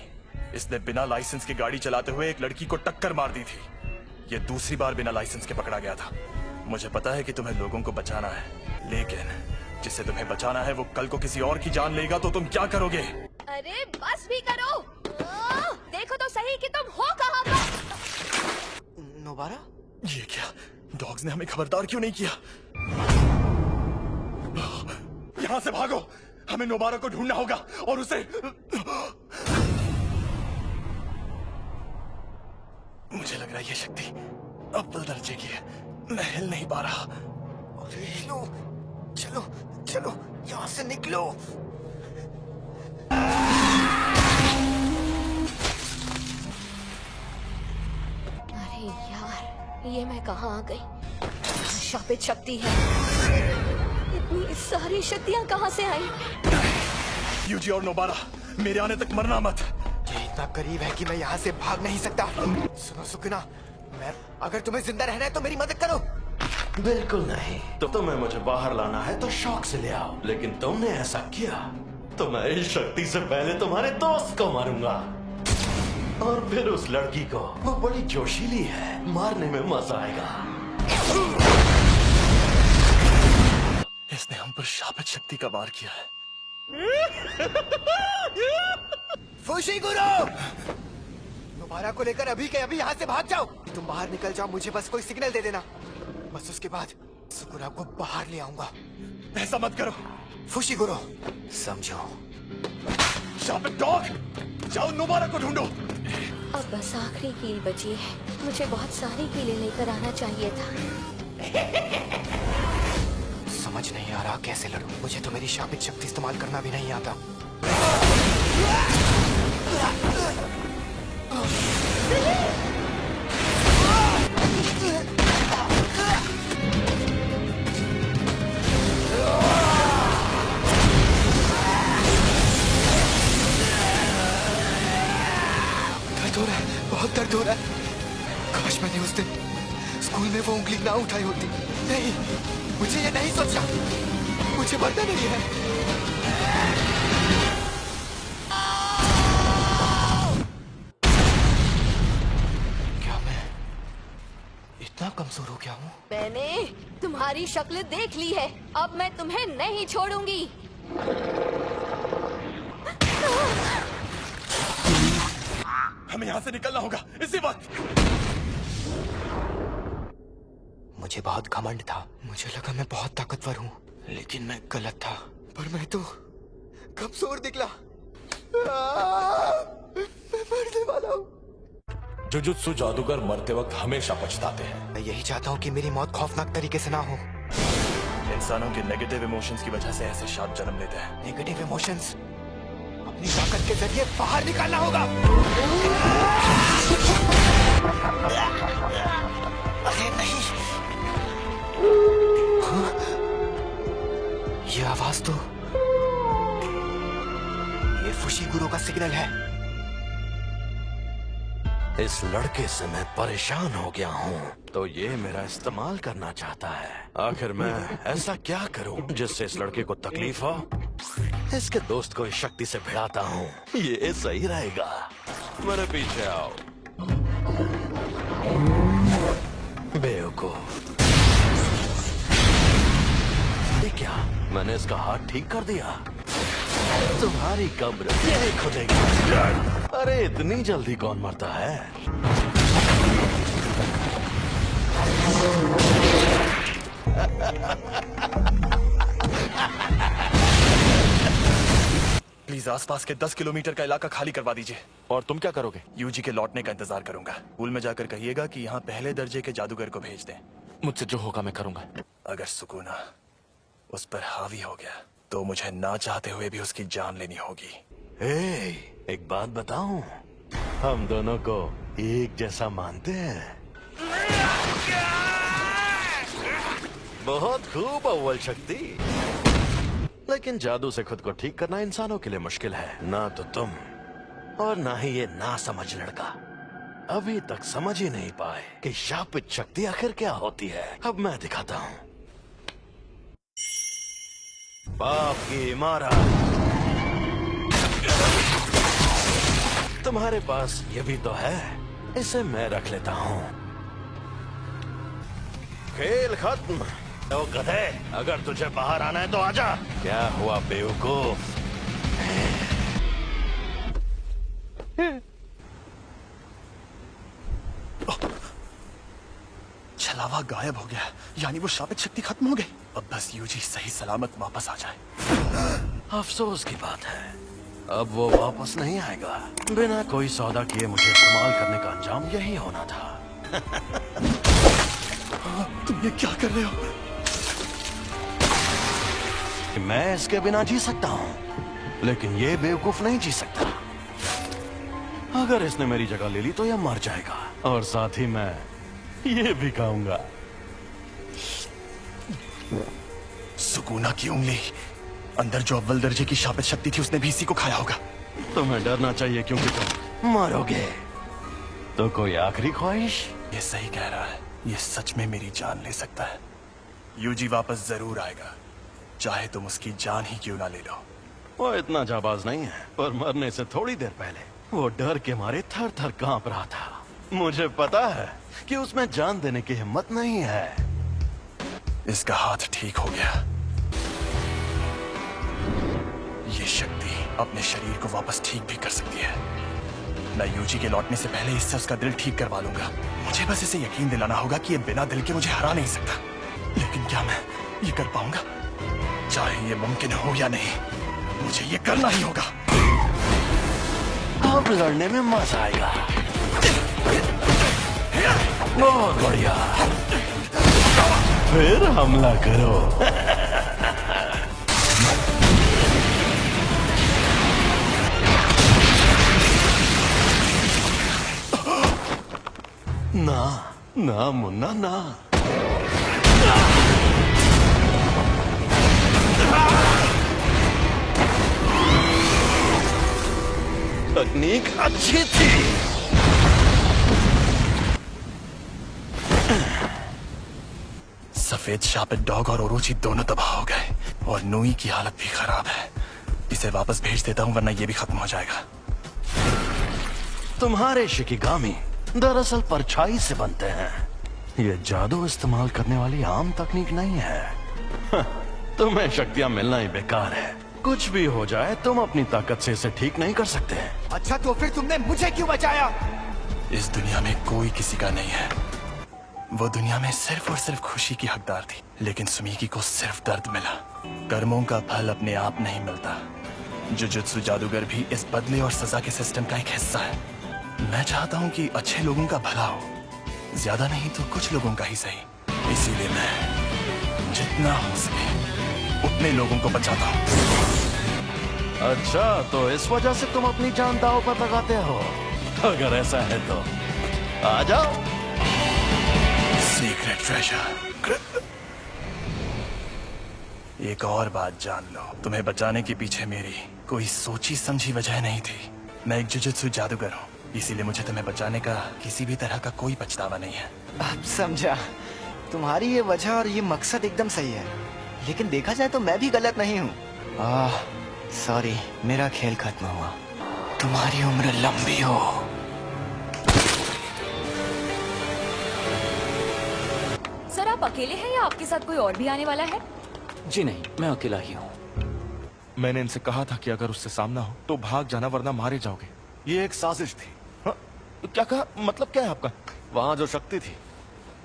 इसने बिना लाइसेंस की गाड़ी चलाते हुए एक लड़की को टक्कर मार दी थी। ये दूसरी बार बिना लाइसेंस के पकड़ा गया था। मुझे पता है कि तुम्हें लोगों को बचाना है, लेकिन जिसे तुम्हें बचाना है वो कल को किसी और की जान लेगा तो तुम क्या करोगे? अरे बस भी करो। देखो तो सही कि तुम हो कहाँ पर। नोबारा, ये क्या? डॉग्स ने हमें खबरदार क्यों नहीं किया? यहाँ से भागो, हमें नोबारा को ढूंढना होगा और उसे। मुझे लग रहा है ये शक्ति अव्वल दर्जे की है। मैं हिल नहीं पा रहा। अरे हिलो, चलो चलो यहाँ से निकलो। अरे यार, ये मैं कहाँ आ गई? शापित शक्ति है। इतनी सारी शक्तियाँ कहाँ से आई? यूजी और नोबारा, मेरे आने तक मरना मत। ये इतना करीब है कि मैं यहाँ से भाग नहीं सकता। सुनो सुकना, मैं अगर तुम्हें जिंदा रहना है तो मेरी मदद करो। बिल्कुल नहीं। तो तुम्हें मुझे बाहर लाना है तो शौक से ले आओ, लेकिन तुमने ऐसा किया तो मैं इस शक्ति से पहले तुम्हारे दोस्त को मारूंगा, और फिर उस लड़की को। वो बड़ी जोशीली है, मारने में मजा आएगा। इसने हम पर शापित शक्ति का वार किया है। फुशिगुरो, नोबारा को लेकर अभी के अभी यहाँ से भाग जाओ। तुम बाहर निकल जाओ, मुझे बस कोई सिग्नल दे देना। बस उसके बाद सुकुरा को बाहर ले आऊंगा। ऐसा मत करो फुशिगुरो, समझो। शापित डॉग, जाओ नोबारा को ढूंढो। अब बस आखिरी कील बची है। मुझे बहुत सारी कीलें लेकर आना चाहिए था। समझ नहीं आ रहा कैसे लड़ूं। मुझे तो मेरी शापित शक्ति इस्तेमाल करना भी नहीं आता। दर्द हो रहा है, बहुत दर्द हो रहा है। काश मैंने उस दिन स्कूल में वो उंगली ना उठाई होती। नहीं, मुझे ये नहीं सोचना। मुझे मरना नहीं है। क्या मैं इतना कमजोर हो गया हूँ? मैंने तुम्हारी शक्ल देख ली है, अब मैं तुम्हें नहीं छोड़ूंगी। हमें यहाँ से निकलना होगा इसी वक्त। मुझे बहुत घमंड था। मुझे लगा मैं बहुत ताकतवर हूँ, लेकिन मैं गलत था। पर मैं तो कमजोर निकला। मैं मरने वाला हूँ। जुजुत्सु जादूगर मरते वक्त हमेशा पछताते हैं। मैं यही चाहता हूँ कि मेरी मौत खौफनाक तरीके से ना हो। इंसानों के नेगेटिव इमोशंस की वजह से ऐसे शाप जन्म लेते हैं। नेगेटिव इमोशंस अपनी ताकत के जरिए बाहर निकालना होगा। अरे नहीं, हाँ? ये आवाज तो ये फुशिगुरो का सिग्नल है। इस लड़के से मैं परेशान हो गया हूँ, तो ये मेरा इस्तेमाल करना चाहता है। आखिर मैं ऐसा क्या करूँ जिससे इस लड़के को तकलीफ हो? इसके दोस्त को इस शक्ति से भिड़ाता हूँ, ये सही रहेगा। मेरे पीछे आओ बेवकूफ। ये क्या, मैंने इसका हाथ ठीक कर दिया? तुम्हारी कब्र यही खुदेगी। अरे इतनी जल्दी कौन मरता है? आसपास के 10 किलोमीटर का इलाका खाली करवा दीजिए। और तुम क्या करोगे? यूजी के लौटने का इंतजार करूंगा। स्कूल में जाकर कहिएगा कि यहाँ पहले दर्जे के जादूगर को भेज दें। मुझसे जो होगा मैं करूंगा। अगर सुकूना उस पर हावी हो गया तो मुझे ना चाहते हुए भी उसकी जान लेनी होगी। एक बात बताऊं, हम दोनों को एक जैसा मानते हैं। बहुत खूब अव्वल शक्ति, लेकिन जादू से खुद को ठीक करना इंसानों के लिए मुश्किल है। ना तो तुम और ना ही ये ना समझ लड़का अभी तक समझ ही नहीं पाए कि शापित शक्ति आखिर क्या होती है। अब मैं दिखाता हूँ। पाप की इमारत। तुम्हारे पास ये भी तो है, इसे मैं रख लेता हूँ। खेल खत्म। तो गधे, अगर तुझे बाहर आना है तो आजा। क्या हुआ बेवकूफ? छलावा गायब हो गया, यानी वो शापित शक्ति खत्म हो गई। अब बस यूजी सही सलामत वापस आ जाए। अफसोस की बात है, अब वो वापस नहीं आएगा। बिना कोई सौदा किए मुझे इस्तेमाल करने का अंजाम यही होना था। तुम ये क्या कर रहे हो? मैं इसके बिना जी सकता हूँ, लेकिन ये बेवकूफ नहीं जी सकता। अगर इसने मेरी जगह ले ली तो यह मर जाएगा, और साथ ही मैं ये भी खाऊंगा। सुकूना की उंगली, अंदर जो अव्वल दर्जे की शापित शक्ति थी उसने भी इसी को खाया होगा। तुम्हें डरना चाहिए क्योंकि तुम मरोगे। तो कोई आखिरी ख्वाहिश? ये सही कह रहा है, ये सच में मेरी जान ले सकता है। यूजी वापस जरूर आएगा, चाहे तुम उसकी जान ही क्यों ना ले लो। वो इतना जाबाज नहीं है, पर मरने से थोड़ी देर पहले वो डर के मारे थर थर कांप रहा था। मुझे पता है कि उसमें जान देने की हिम्मत नहीं है। इसका हाथ ठीक हो गया। ये शक्ति अपने शरीर को वापस ठीक भी कर सकती है। मैं यूजी के लौटने से पहले इससे उसका दिल ठीक करवा लूंगा। मुझे बस इसे यकीन दिलाना होगा कि ये बिना दिल के मुझे हरा नहीं सकता। लेकिन क्या मैं ये कर पाऊंगा? चाहे ये मुमकिन हो या नहीं, मुझे ये करना ही होगा। अब लड़ने में मजा आएगा। बहुत बढ़िया, फिर हमला करो। ना ना मुन्ना ना। तकनीक अच्छी थी। सफेद शापित डॉग और ओरोची दोनों तबाह हो गए, और नूई की हालत भी खराब है। इसे वापस भेज देता हूँ, वरना ये भी खत्म हो जाएगा। तुम्हारे शिकिगामी दरअसल परछाई से बनते हैं। ये जादू इस्तेमाल करने वाली आम तकनीक नहीं है। तुम्हें शक्तियां मिलना ही बेकार है। कुछ भी हो जाए, तुम अपनी ताकत से इसे ठीक नहीं कर सकते। अच्छा, तो फिर तुमने मुझे क्यों बचाया? इस दुनिया में कोई किसी का नहीं है। वो दुनिया में सिर्फ और सिर्फ खुशी की हकदार थी, लेकिन सुमीकी को सिर्फ दर्द मिला। कर्मों का फल अपने आप नहीं मिलता। जुजुत्सु जादूगर भी इस बदले और सजा के सिस्टम का एक हिस्सा है। मैं चाहता हूँ कि अच्छे लोगों का भला हो, ज्यादा नहीं तो कुछ लोगों का ही सही। इसीलिए मैं जितना हो सके उतने लोगों को बचाता हूँ। अच्छा, तो इस वजह से तुम अपनी जान दांव पर लगाते हो? अगर ऐसा है तो आ जाओ। Secret treasure. एक और बात जान लो, तुम्हें बचाने के पीछे मेरी कोई सोची समझी वजह नहीं थी। मैं एक जुजुत्सु जादूगर हूँ, इसीलिए मुझे तुम्हें बचाने का किसी भी तरह का कोई पछतावा नहीं है। अब समझा। तुम्हारी ये वजह और ये मकसद एकदम सही है, लेकिन देखा जाए तो मैं भी गलत नहीं हूँ। सॉरी, मेरा खेल खत्म हुआ। तुम्हारी उम्र लंबी हो। सर, आप अकेले हैं या आपके साथ कोई और भी आने वाला है? जी नहीं, मैं अकेला ही हूँ। मैंने इनसे कहा था कि अगर उससे सामना हो तो भाग जाना, वरना मारे जाओगे। ये एक साजिश थी। हाँ, क्या कहा? मतलब क्या है आपका? वहां जो शक्ति थी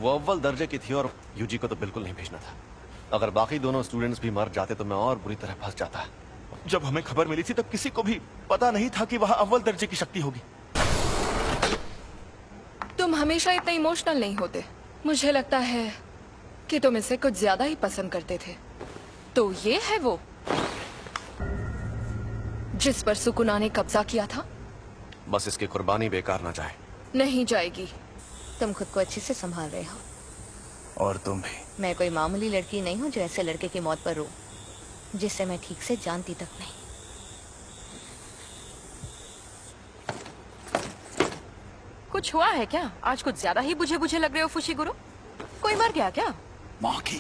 वो अव्वल दर्जे की थी, और यूजी को तो बिल्कुल नहीं भेजना था। अगर बाकी दोनों स्टूडेंट्स भी मर जाते तो मैं और बुरी तरह फंस जाता। जब हमें खबर मिली थी तब किसी को भी पता नहीं था कि वहाँ अव्वल दर्जे की शक्ति होगी। तुम हमेशा इतने इमोशनल नहीं होते। मुझे लगता है कि तुम इसे कुछ ज्यादा ही पसंद करते थे। तो ये है वो जिस पर सुकुना ने कब्जा किया था। बस इसकी कुर्बानी बेकार ना जाए। नहीं जाएगी। तुम खुद को अच्छे से संभाल रहे हो। और तुम भी। मैं कोई मामूली लड़की नहीं हूँ जो ऐसे लड़के की मौत पर रो, जिसे मैं ठीक से जानती तक नहीं। कुछ हुआ है क्या? आज कुछ ज्यादा ही बुझे बुझे लग रहे हो फुशिगुरु। कोई मर गया क्या? माँ की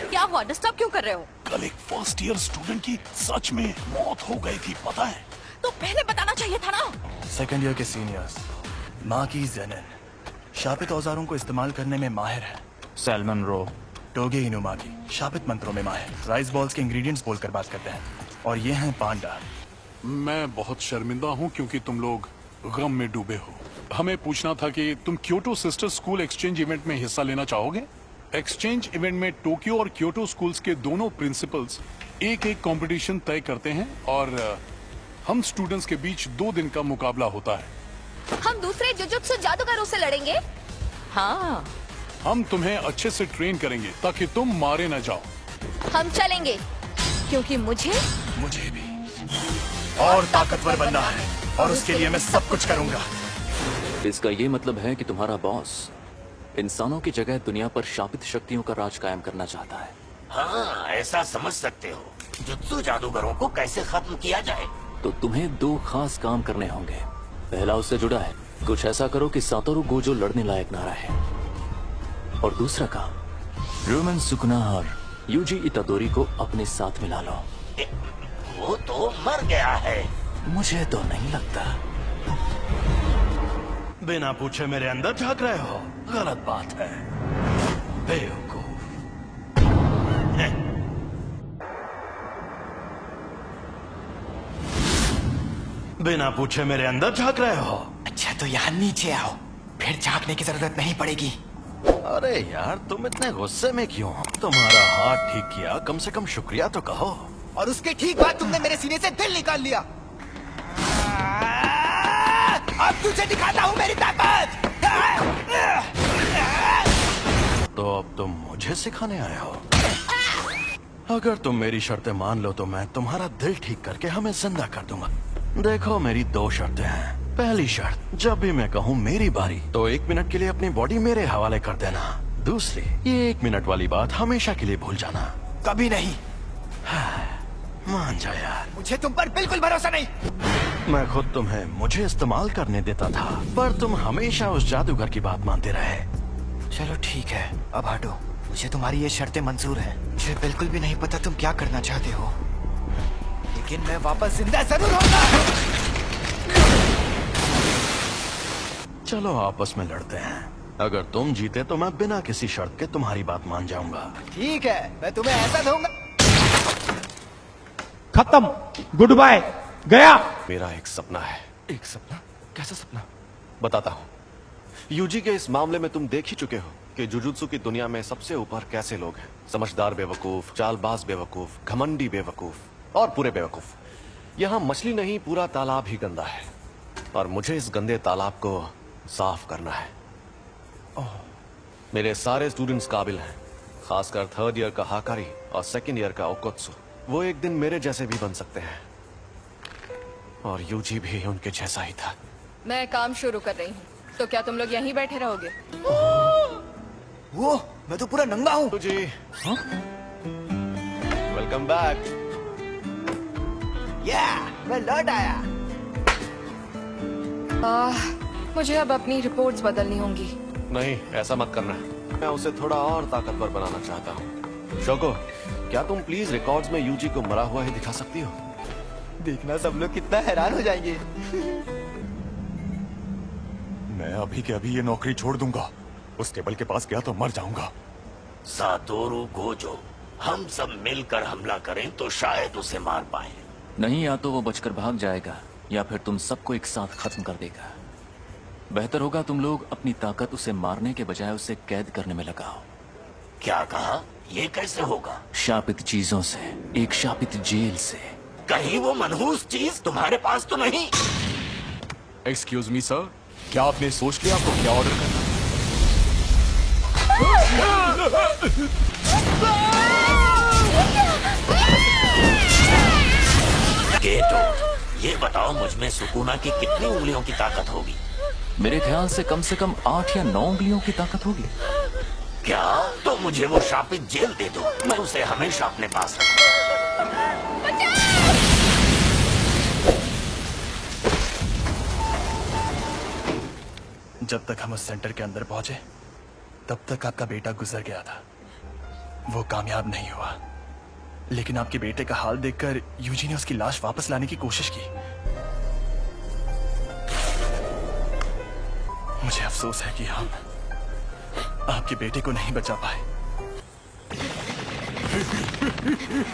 क्या हुआ? डिस्टर्ब क्यों कर रहे हो? कल एक फर्स्ट ईयर स्टूडेंट की सच में मौत हो गई थी, पता है? तो पहले बताना चाहिए था ना। सेकेंड ईयर के सीनियर्स माँ की जेनन शापित औजारों को इस्तेमाल करने में माहिर है। सैल्मन रो टोगे इनुमा की शापित मंत्रों में माहिर। राइस बॉल्स के इंग्रेडिएंट्स बोलकर बात करते हैं। और ये हैं पांडा। मैं बहुत शर्मिंदा हूँ क्योंकि तुम लोग गम में डूबे हो। हमें पूछना था कि तुम Kyoto sister school exchange event में हिस्सा लेना चाहोगे? एक्सचेंज इवेंट में टोक्यो और क्योटो स्कूल्स के दोनों प्रिंसिपल्स एक कंपटीशन तय करते हैं और हम स्टूडेंट्स के बीच 2 दिन का मुकाबला होता है। हम दूसरे जुजुत्सु जादूगरों से लड़ेंगे। हाँ, हम तुम्हें अच्छे से ट्रेन करेंगे ताकि तुम मारे न जाओ। हम चलेंगे क्योंकि मुझे भी और ताकतवर बनना है और उसके लिए मैं सब कुछ करूंगा। इसका ये मतलब है कि तुम्हारा बॉस इंसानों की जगह दुनिया पर शापित शक्तियों का राज कायम करना चाहता है। हाँ, ऐसा समझ सकते हो। जुत्सु जादूगरों को कैसे खत्म किया जाए? तो तुम्हें 2 खास काम करने होंगे। पहला उससे जुड़ा है, कुछ ऐसा करो कि सातोरु गोजो लड़ने लायक ना रहे। और दूसरा काम, रोमन सुकुना और यूजी इतादोरी को अपने साथ मिला लो। वो तो मर गया है। मुझे तो नहीं लगता। बिना पूछे मेरे अंदर झांक रहे हो, गलत बात है, बेवकूफ। बिना पूछे मेरे अंदर झांक रहे हो। अच्छा तो यहाँ नीचे आओ, फिर झांकने की जरूरत नहीं पड़ेगी। अरे यार तुम इतने गुस्से में क्यों हो? तुम्हारा हाथ ठीक किया, कम से कम शुक्रिया तो कहो। और उसके ठीक बाद तुमने मेरे सीने से दिल निकाल लिया। अब तुझे दिखाता हूँ मेरी ताकत। तो अब तुम मुझे सिखाने आए हो? अगर तुम मेरी शर्तें मान लो तो मैं तुम्हारा दिल ठीक करके हमें जिंदा कर दूंगा। देखो मेरी 2 शर्तें हैं। पहली शर्त, जब भी मैं कहूँ मेरी बारी तो 1 मिनट के लिए अपनी बॉडी मेरे हवाले कर देना। दूसरी, ये 1 मिनट वाली बात हमेशा के लिए भूल जाना। कभी नहीं। मान जा यार। मुझे तुम पर बिल्कुल भरोसा नहीं। मैं खुद तुम्हें मुझे इस्तेमाल करने देता था, पर तुम हमेशा उस जादूगर की बात मानते रहे। चलो ठीक है, अब हटो। मुझे तुम्हारी ये शर्तें मंजूर हैं। मुझे बिल्कुल भी नहीं पता तुम क्या करना चाहते हो, लेकिन मैं वापस जिंदा जरूर होगा। चलो आपस में लड़ते हैं। अगर तुम जीते तो मैं बिना किसी शर्त के तुम्हारी बात मान जाऊंगा। ठीक है, मैं तुम्हें ऐसा दूंगा। खत्म, गुड बाय, गया। मेरा एक सपना है। एक सपना? कैसा सपना? बताता हूँ। यूजी के इस मामले में तुम देख ही चुके हो कि जुजुत्सु की दुनिया में सबसे ऊपर कैसे लोग हैं। समझदार बेवकूफ, चालबाज बेवकूफ, घमंडी बेवकूफ और पूरे बेवकूफ। यहाँ मछली नहीं, पूरा तालाब ही गंदा है और मुझे इस गंदे तालाब को साफ करना है। मेरे सारे स्टूडेंट्स काबिल हैं, खासकर 3rd ईयर का हाकारी और 2nd ईयर का ओकोत्सु। वो एक दिन मेरे जैसे भी बन सकते हैं और यूजी भी उनके जैसा ही था। मैं काम शुरू कर रही हूँ, तो क्या तुम लोग यहीं बैठे रहोगे? वो मैं तो पूरा नंगा हूँ। जी वेलकम बैक। मैं लौट आया। मुझे अब अपनी रिपोर्ट्स बदलनी होंगी। नहीं, ऐसा मत करना। मैं उसे थोड़ा और ताकतवर बनाना चाहता हूँ। शोको, क्या तुम प्लीज रिकॉर्ड्स में यूजी को मरा हुआ ही दिखा सकती हो? देखना सब लोग कितना हैरान हो जाएंगे। मैं अभी के अभी ये नौकरी छोड़ दूंगा। उस टेबल के पास गया तो मर जाऊंगा। सातोरु गोजो, हम सब मिलकर हमला करें तो शायद उसे मार पाए। नहीं, या तो वो बचकर भाग जाएगा या फिर तुम सबको एक साथ खत्म कर देगा। बेहतर होगा तुम लोग अपनी ताकत उसे मारने के बजाय उसे कैद करने में लगाओ। क्या कहा? ये कैसे होगा? शापित चीजों से, एक शापित जेल से। कहीं वो मनहूस चीज तुम्हारे पास तो नहीं? एक्सक्यूज मी सर, क्या आपने सोच लिया आपको क्या ऑर्डर करना? केटो, ये बताओ मुझ में सुकुना की कितनी उंगलियों की ताकत होगी? मेरे ख्याल से कम 8 या 9 उंगलियों की ताकत होगी। क्या? तो मुझे वो शापित जेल दे दो, मैं उसे हमेशा अपने पास रखूं। जब तक हम उस सेंटर के अंदर पहुंचे तब तक आपका बेटा गुजर गया था। वो कामयाब नहीं हुआ, लेकिन आपके बेटे का हाल देखकर यूजी ने उसकी लाश वापस लाने की कोशिश की। मुझे अफसोस है कि हम आपके बेटे को नहीं बचा पाए।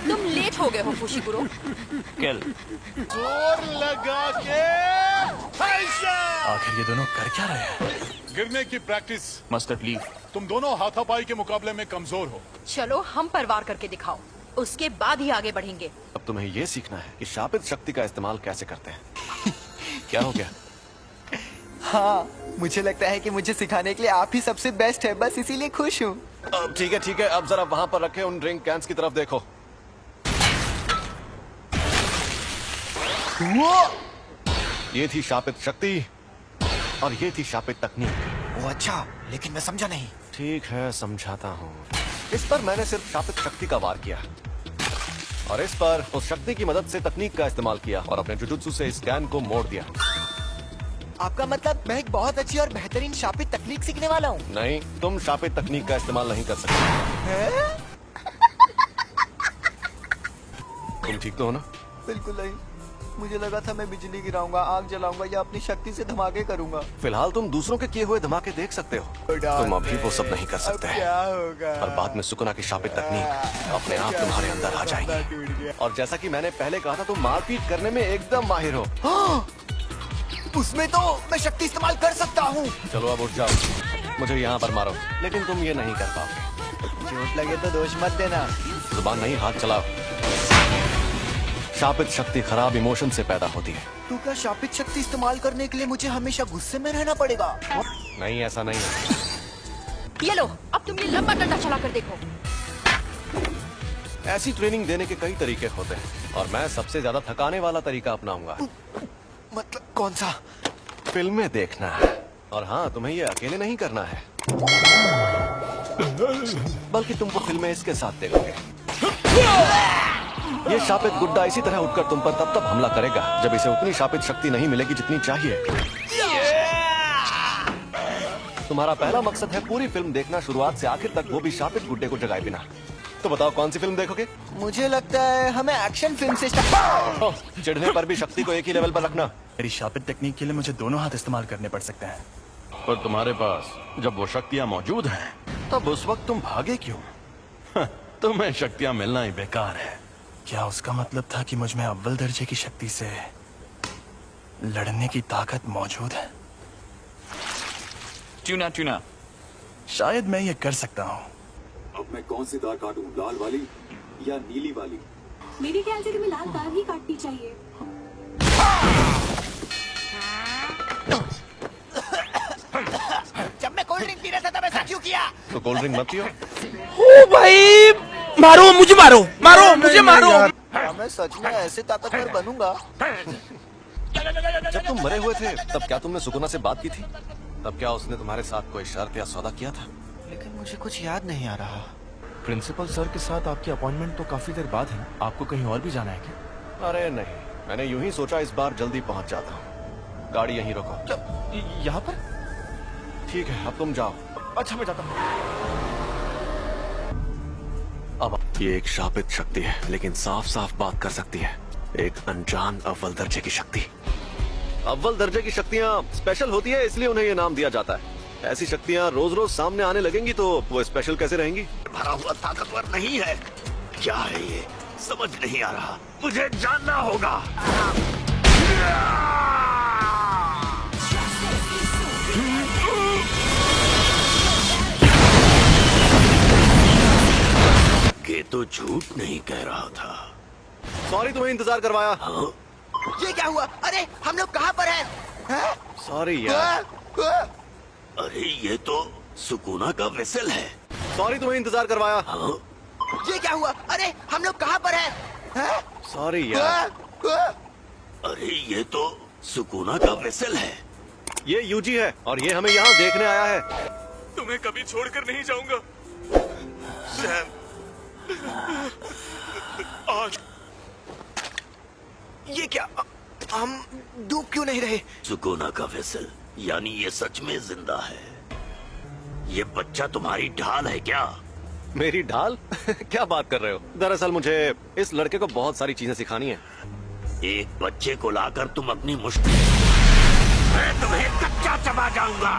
तुम लेट हो गए हो फुशिगुरो। किल। जोर लगा के आखिर ये दोनों कर क्या रहे हैं? गिरने की प्रैक्टिस। Mustard leave. तुम दोनों हाथापाई के मुकाबले में कमजोर हो। चलो हम पर वार करके दिखाओ, उसके बाद ही आगे बढ़ेंगे। अब तुम्हें ये सीखना है कि शापित शक्ति का इस्तेमाल कैसे करते हैं। क्या हो गया? हाँ, मुझे लगता है कि मुझे सिखाने के लिए आप ही सबसे बेस्ट है, बस इसीलिए खुश हूँ। अब ठीक है, अब जरा वहां पर रखे उन ड्रिंक कैंस की तरफ देखो। ये थी शापित शक्ति और ये थी शापित तकनीक। वो अच्छा, लेकिन मैं समझा नहीं। ठीक है, समझाता हूँ। इस पर मैंने सिर्फ शापित शक्ति का वार किया और इस पर उस शक्ति की मदद से तकनीक का इस्तेमाल किया और अपने जुजुत्सु से इस कैन को मोड़ दिया। आपका मतलब मैं एक बहुत अच्छी और बेहतरीन शापित तकनीक सीखने वाला हूँ? नहीं, तुम शापित तकनीक का इस्तेमाल नहीं कर सकते। तुम ठीक तो हो ना? बिल्कुल नहीं, मुझे लगा था मैं बिजली गिराऊंगा, आग जलाऊंगा या अपनी शक्ति से धमाके करूंगा। फिलहाल तुम दूसरों के किए हुए धमाके देख सकते हो, तुम अभी वो सब नहीं कर सकते। क्या होगा? और बाद में सुकुना की शापित तकनीक अपने आप तुम्हारे अंदर आ जाएगी। और जैसा कि मैंने पहले कहा था, तुम मारपीट करने में एकदम माहिर हो। उसमें तो मैं शक्ति इस्तेमाल कर सकता हूँ। चलो अब उठ जाओ, मुझे यहाँ पर मारो, लेकिन तुम ये नहीं कर पाओगे। चोट लगे तो दोष मत देना। जुबान नहीं, हाथ चलाओ। शापित शक्ति खराब इमोशन से पैदा होती है। तो क्या शापित शक्ति इस्तेमाल करने के लिए मुझे हमेशा गुस्से में रहना पड़ेगा? नहीं, ऐसा नहीं है। ये लो, अब तुम ये लंबा डंडा चला कर देखो। ऐसी ट्रेनिंग देने के कई तरीके होते हैं और मैं सबसे ज्यादा थकाने वाला तरीका अपनाऊंगा। मतलब कौन सा? फिल्में देखना है। और हाँ, तुम्हें ये अकेले नहीं करना है, बल्कि तुमको फिल्में इसके साथ देखोगे। ये शापित गुड्डा इसी तरह उठकर तुम पर तब हमला करेगा जब इसे उतनी शापित शक्ति नहीं मिलेगी जितनी चाहिए। तुम्हारा पहला मकसद है पूरी फिल्म देखना, शुरुआत से आखिर तक, वो भी शापित गुड्डे को जगाए बिना। तो बताओ कौन सी फिल्म देखोगे? मुझे लगता है हमें एक्शन फिल्म से चिढ़ने पर भी शक्ति को एक ही लेवल पर रखना। मेरी शापित तकनीक के लिए मुझे दोनों हाथ इस्तेमाल करने पड़ सकते हैं। पर तुम्हारे पास जब वो शक्तियाँ मौजूद हैं, तब उस वक्त तुम भागे क्यों? तुम्हें शक्तियाँ मिलना ही बेकार है। क्या उसका मतलब था कि मुझ में अव्वल दर्जे की शक्ति से लड़ने की ताकत मौजूद है? ट्यूना शायद मैं ये कर सकता हूँ। अब मैं कौन सी तार काटूं, लाल वाली या नीली वाली? मेरे ख्याल से तुम्हें लाल तार ही काटनी चाहिए। जब मैं कोल्ड ड्रिंक पी रहा था तब ऐसा क्यों किया? तो कोल्ड ड्रिंक मत पियो। ओ भाई, मारो मुझे, मारो मुझे, मारो। मैं सच में ऐसे ताकतवर बनूंगा। जब तुम मरे हुए थे तब क्या तुमने सुकुना से बात की थी? तब क्या उसने तुम्हारे साथ कोई शर्त या सौदा किया था? लेकिन मुझे कुछ याद नहीं आ रहा। प्रिंसिपल सर के साथ आपकी अपॉइंटमेंट तो काफी देर बाद है, आपको कहीं और भी जाना है क्या? अरे नहीं, मैंने यूं ही सोचा इस बार जल्दी पहुंच जाता हूँ। गाड़ी यहीं रोको। यहाँ पर? ठीक है, अब तुम जाओ। अच्छा, मैं जाता हूँ। अब ये एक शापित शक्ति है, लेकिन साफ साफ बात कर सकती है। एक अनजान अव्वल दर्जे की शक्ति। अव्वल दर्जे की शक्तियाँ स्पेशल होती है, इसलिए उन्हें ये नाम दिया जाता है। ऐसी शक्तियाँ रोज रोज सामने आने लगेंगी तो वो स्पेशल कैसे रहेंगी? भरा हुआ ताकतवर नहीं है। क्या है ये? समझ नहीं आ रहा, मुझे जानना होगा। के तो झूठ नहीं कह रहा था। सॉरी तुम्हें इंतजार करवाया। ये क्या हुआ? अरे हम लोग कहाँ पर हैं? सॉरी यार। अरे ये तो सुकूना का वेसल है। सॉरी तुम्हें इंतजार करवाया। ये क्या हुआ? अरे हम लोग कहाँ पर हैं? सॉरी यार। अरे ये तो सुकूना का वेसल है। ये यूजी है और ये हमें यहाँ देखने आया है। तुम्हें कभी छोड़कर नहीं जाऊंगा सैम। आज ये क्या? हम डूब क्यों नहीं रहे? सुकूना का वेसल यानी ये सच में जिंदा है। ये बच्चा तुम्हारी ढाल है क्या? मेरी ढाल? क्या बात कर रहे हो? दरअसल मुझे इस लड़के को बहुत सारी चीजें सिखानी है। एक बच्चे को लाकर तुम अपनी मुश्किल, मैं तुम्हें कच्चा चबा जाऊंगा।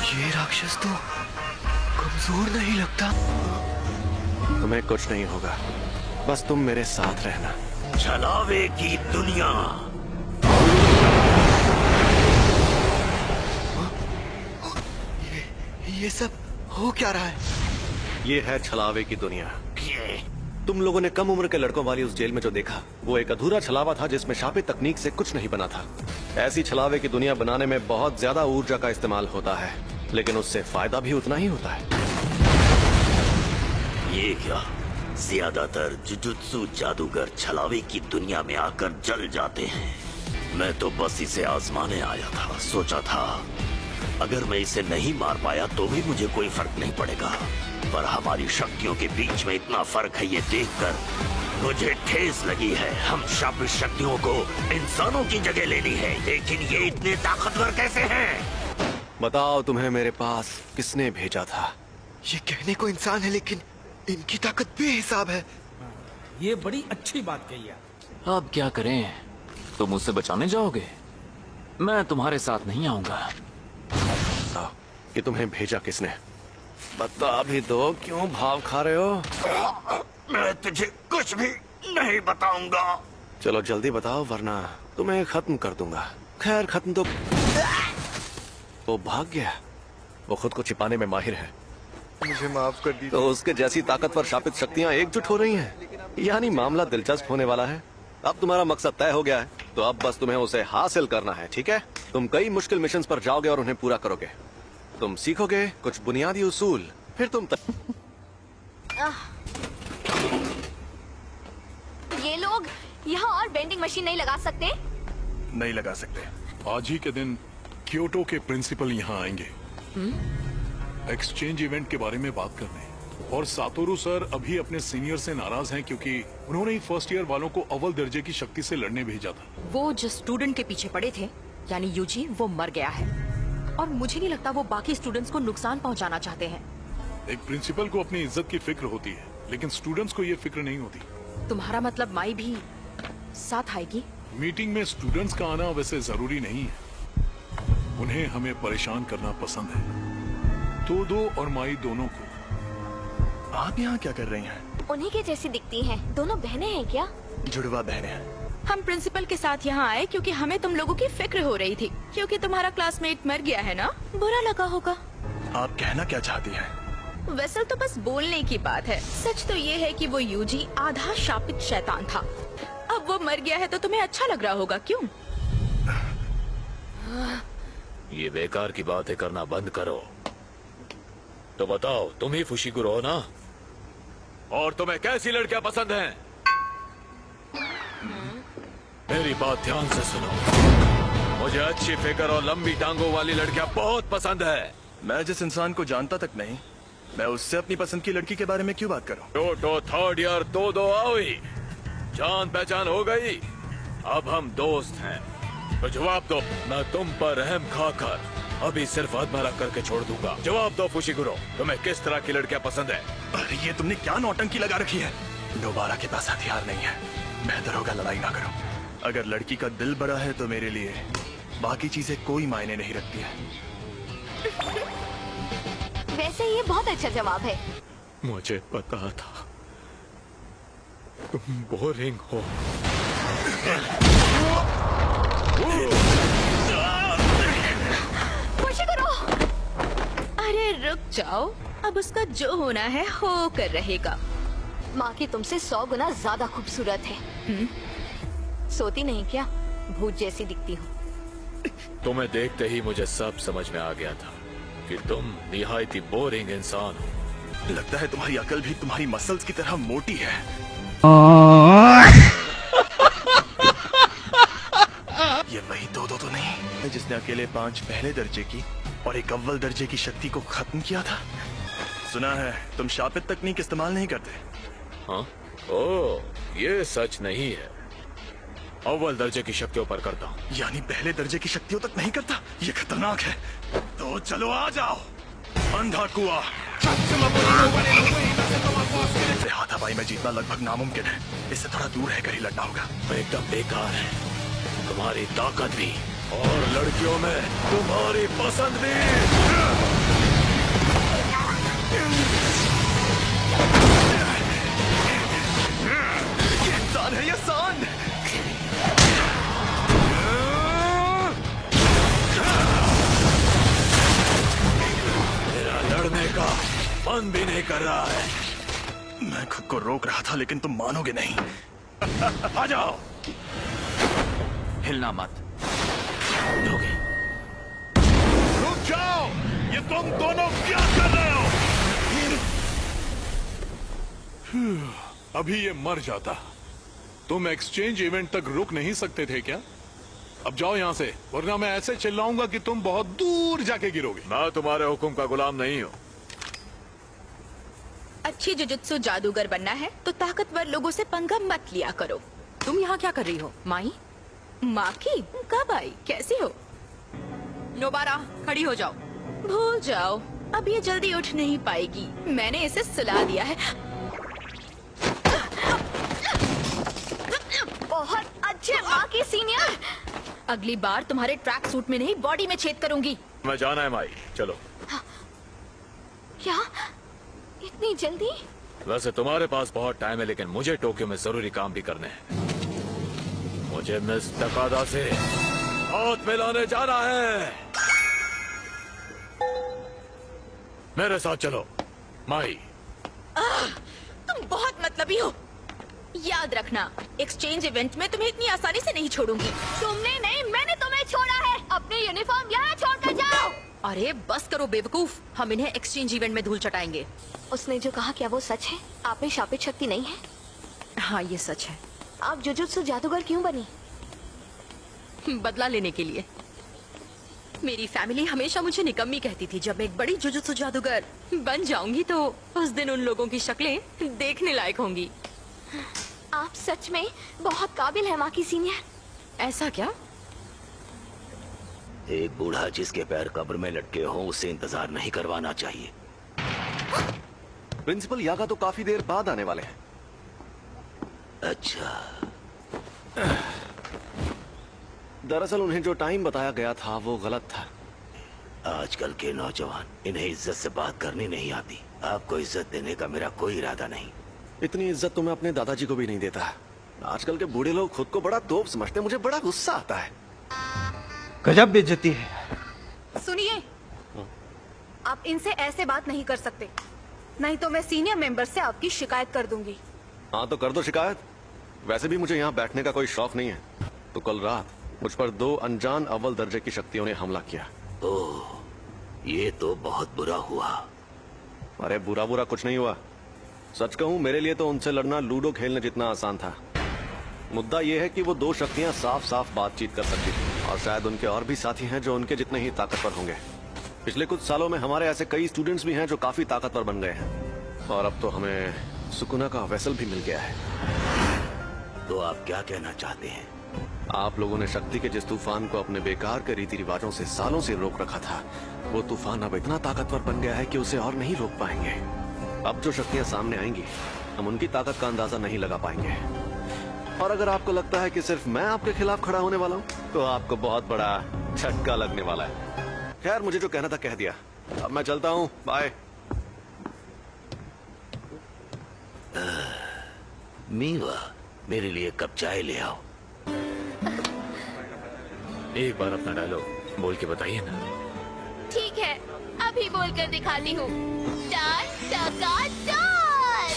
ये राक्षस तो कमजोर नहीं लगता। तुम्हें कुछ नहीं होगा, बस तुम मेरे साथ रहना। छलावे की दुनिया। ये सब हो क्या रहा है? ये है छलावे की दुनिया। तुम लोगों ने कम उम्र के लड़कों वाली उस जेल में जो देखा, वो एक अधूरा छलावा था जिसमें शापित तकनीक से कुछ नहीं बना था। ऐसी छलावे की दुनिया बनाने में बहुत ज्यादा ऊर्जा का इस्तेमाल होता है, लेकिन उससे फायदा भी उतना ही होता है। ये क्या? ज्यादातर जुजुत्सु जादूगर छलावे की दुनिया में आकर जल जाते हैं। मैं तो बस इसे आजमाने आया था। सोचा था अगर मैं इसे नहीं मार पाया तो भी मुझे कोई फर्क नहीं पड़ेगा, पर हमारी शक्तियों के बीच में इतना फर्क है ये देखकर मुझे ठेस लगी है। हम शापित शक्तियों को इंसानों की जगह लेनी है, लेकिन ये इतने ताकतवर कैसे हैं? बताओ तुम्हें मेरे पास किसने भेजा था? ये कहने को इंसान है लेकिन इनकी ताकत बेहिसाब है। ये बड़ी अच्छी बात कही है। अब क्या करें? तुम मुझसे बचाने जाओगे? मैं तुम्हारे साथ नहीं आऊंगा। कि तुम्हें भेजा किसने? बता भी दो, क्यों भाव खा रहे हो? मैं तुझे कुछ भी नहीं बताऊंगा। चलो जल्दी बताओ वरना तुम्हें खत्म कर दूंगा। खैर खत्म तो वो भाग गया। वो खुद को छिपाने में माहिर है। मुझे माफ कर दीजिए। तो उसके जैसी ताकतवर शापित शक्तियां एकजुट हो रही हैं। यानी मामला दिलचस्प होने वाला है। अब तुम्हारा मकसद तय हो गया है, तो अब बस तुम्हें उसे हासिल करना है, ठीक है? तुम कई मुश्किल मिशंस पर जाओगे और उन्हें पूरा करोगे। तुम सीखोगे कुछ बुनियादी उसूल, फिर तुम ये लोग यहाँ और बेंडिंग मशीन नहीं लगा सकते? नहीं लगा सकते। आज ही के दिन क्योटो के प्रिंसिपल यहाँ आएंगे एक्सचेंज इवेंट के बारे में बात करने। और सातोरू सर अभी अपने सीनियर से नाराज हैं क्योंकि उन्होंने ही फर्स्ट ईयर वालों को अव्वल दर्जे की शक्ति से लड़ने भेजा था। वो जिस स्टूडेंट के पीछे पड़े थे यानी यूजी, वो मर गया है और मुझे नहीं लगता वो बाकी स्टूडेंट्स को नुकसान पहुंचाना चाहते हैं। एक प्रिंसिपल को अपनी इज्जत की फिक्र होती है, लेकिन स्टूडेंट्स को ये फिक्र नहीं होती। तुम्हारा मतलब माई भी साथ आएगी? मीटिंग में स्टूडेंट्स का आना वैसे जरूरी नहीं है। उन्हें हमें परेशान करना पसंद है। तोदो और माई दोनों को। आप यहाँ क्या कर रही हैं? उन्हीं के जैसी दिखती हैं। दोनों बहनें हैं क्या? जुड़वा बहनें हैं। हम प्रिंसिपल के साथ यहाँ आए क्योंकि हमें तुम लोगों की फिक्र हो रही थी, क्योंकि तुम्हारा क्लासमेट मर गया है ना। बुरा लगा होगा। आप कहना क्या चाहती हैं? वैसे तो बस बोलने की बात है। सच तो ये है कि वो यूजी आधा शापित शैतान था। अब वो मर गया है तो तुम्हें अच्छा लग रहा होगा, क्यों? ये बेकार की बातें करना बंद करो। तो बताओ, तुम ही फुशिगुरो हो ना? और तुम्हें कैसी लड़कियां पसंद हैं? मेरी बात ध्यान से सुनो। मुझे अच्छी फिगर और लंबी टांगों वाली लड़कियां बहुत पसंद है। मैं जिस इंसान को जानता तक नहीं, मैं उससे अपनी पसंद की लड़की के बारे में क्यों बात करूं? टोटो थर्ड ईयर तोदो आओई, जान पहचान हो गई। अब हम दोस्त हैं, तो जवाब दो। मैं तुम पर रहम खाकर अभी सिर्फ अधमरा करके छोड़ दूंगा। जवाब दो फुशिगुरो, तुम्हें किस तरह की लड़कियां पसंद है? अरे ये तुमने क्या नौटंकी लगा रखी है? दोबारा के पास हथियार नहीं है। बेहतर होगा लड़ाई ना करो। अगर लड़की का दिल बड़ा है तो मेरे लिए बाकी चीजें कोई मायने नहीं रखती है। वैसे ये बहुत अच्छा जवाब है। मुझे पता था तुम बोरिंग हो। फुशिगुरो! अरे रुक जाओ, अब उसका जो होना है हो कर रहेगा। माँ की तुमसे 100 गुना ज्यादा खूबसूरत है। सोती नहीं क्या? भूत जैसी दिखती हो। तुम्हें देखते ही मुझे सब समझ में आ गया था कि तुम निहायत ही बोरिंग इंसान हो। लगता है तुम्हारी अकल भी तुम्हारी मसल्स की तरह मोटी है। ये वही दो तो नहीं जिसने अकेले 5 पहले दर्जे की और एक अव्वल दर्जे की शक्ति को खत्म किया था। सुना है तुम शापित तकनीक इस्तेमाल नहीं करते। हाँ? ओह, ये सच नहीं है। अव्वल दर्जे की शक्तियों पर करता हूँ। यानी पहले दर्जे की शक्तियों तक नहीं करता? ये खतरनाक है। तो चलो आ जाओ। अंधा कुआं। हाथापाई में जीतना लगभग नामुमकिन है। इससे थोड़ा दूर रहकर ही लड़ना होगा। एकदम बेकार है तुम्हारी ताकत भी और लड़कियों में तुम्हारी पसंद भी। ये इंसान है, ये सांड। मेरा लड़ने का मन भी नहीं कर रहा है। मैं खुद को रोक रहा था लेकिन तुम मानोगे नहीं। आ जाओ। हिलना मत। रुक जाओ, ये तुम दोनों क्या कर रहे हो? अभी ये मर जाता। तुम एक्सचेंज इवेंट तक रुक नहीं सकते थे क्या? अब जाओ यहाँ से, वरना मैं ऐसे चिल्लाऊंगा कि तुम बहुत दूर जाके गिरोगे। मैं तुम्हारे हुक्म का गुलाम नहीं हूँ। अच्छी जुजुत्सु जादूगर बनना है तो ताकतवर लोगों से पंगा मत लिया करो। तुम यहाँ क्या कर रही हो माई? माँ की? कब आई? कैसी हो? नोबारा खड़ी हो जाओ। भूल जाओ, अब ये जल्दी उठ नहीं पाएगी। मैंने इसे सुला दिया है। बहुत अच्छे माँ की सीनियर। अगली बार तुम्हारे ट्रैक सूट में नहीं बॉडी में छेद करूंगी। मैं जाना है माई, चलो। क्या इतनी जल्दी? वैसे तुम्हारे पास बहुत टाइम है लेकिन मुझे टोक्यो में जरूरी काम भी करने हैं। मुझे मिस तकादा से हाथ मिलाने जाना है। मेरे साथ चलो माई। तुम बहुत मतलबी हो। याद रखना, एक्सचेंज इवेंट में तुम्हें इतनी आसानी से नहीं छोड़ूंगी। तुमने नहीं, मैंने तुम्हें छोड़ा है। अपनी यूनिफॉर्म यहाँ छोड़कर जाओ। अरे बस करो बेवकूफ, हम इन्हें एक्सचेंज इवेंट में धूल चटाएंगे। उसने जो कहा क्या वो सच है? आप में शापित शक्ति नहीं है? हाँ ये सच है। आप जुजुत्सु जादूगर क्यों बनी? बदला लेने के लिए। मेरी फैमिली हमेशा मुझे निकम्मी कहती थी। जब मैं एक बड़ी जुजुत्सु जादूगर बन जाऊंगी तो उस दिन उन लोगों की शक्लें देखने लायक होंगी। आप सच में बहुत काबिल है माँ की सीनियर। ऐसा क्या? एक बूढ़ा जिसके पैर कब्र में लटके हों उससे इंतजार नहीं करवाना चाहिए। प्रिंसिपल यागा तो काफी देर बाद आने वाले हैं। अच्छा। दरअसल उन्हें जो टाइम बताया गया था वो गलत था। आजकल के नौजवान, इन्हें इज्जत से बात करनी नहीं आती। आपको इज्जत देने का मेरा कोई इरादा नहीं। इतनी इज्जत तो मैं अपने दादाजी को भी नहीं देता। आजकल के बूढ़े लोग खुद को बड़ा तोप समझते हैं। मुझे बड़ा गुस्सा आता है। गजब बेइज्जती है। सुनिए, आप इनसे ऐसे बात नहीं कर सकते, नहीं तो मैं सीनियर मेंबर से आपकी शिकायत कर दूंगी। हाँ तो कर दो शिकायत। वैसे भी मुझे यहाँ बैठने का कोई शौक नहीं है। तो कल रात मुझ पर 2 अनजान अव्वल दर्जे की शक्तियों ने हमला किया। ओह, ये तो बहुत बुरा हुआ। अरे बुरा बुरा कुछ नहीं हुआ। सच कहूँ मेरे लिए तो उनसे लड़ना लूडो खेलने जितना आसान था। मुद्दा यह है कि वो 2 शक्तियाँ साफ साफ बातचीत कर सकती थी और शायद उनके और भी साथी हैं जो उनके जितने ही ताकतवर होंगे। पिछले कुछ सालों में हमारे ऐसे कई स्टूडेंट्स भी हैं जो काफी ताकतवर बन गए हैं और अब तो हमें सुकुना का वेसल भी मिल गया है। तो आप क्या कहना चाहते हैं? आप लोगों ने शक्ति के जिस तूफान को अपने बेकार के रीति रिवाजों से सालों से रोक रखा था, वो तूफान अब इतना ताकतवर बन गया है कि उसे और नहीं रोक पाएंगे। अब जो शक्तियां सामने आएंगी हम उनकी ताकत का अंदाजा नहीं लगा पाएंगे। और अगर आपको लगता है कि सिर्फ मैं आपके खिलाफ खड़ा होने वाला हूँ तो आपको बहुत बड़ा झटका लगने वाला है। खैर मुझे जो कहना था कह दिया। अब मैं चलता हूँ, बाय। मीवा, मेरे लिए कप चाय ले आओ। एक बार अपना डायलॉग बोल के बताइए ना। ठीक है, अभी बोलकर दिखाती हूँ। डाल, टका, डाल।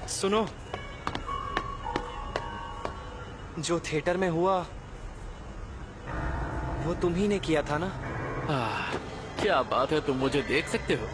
सुनो, जो थिएटर में हुआ वो तुम ही ने किया था ना? क्या बात है, तुम मुझे देख सकते हो?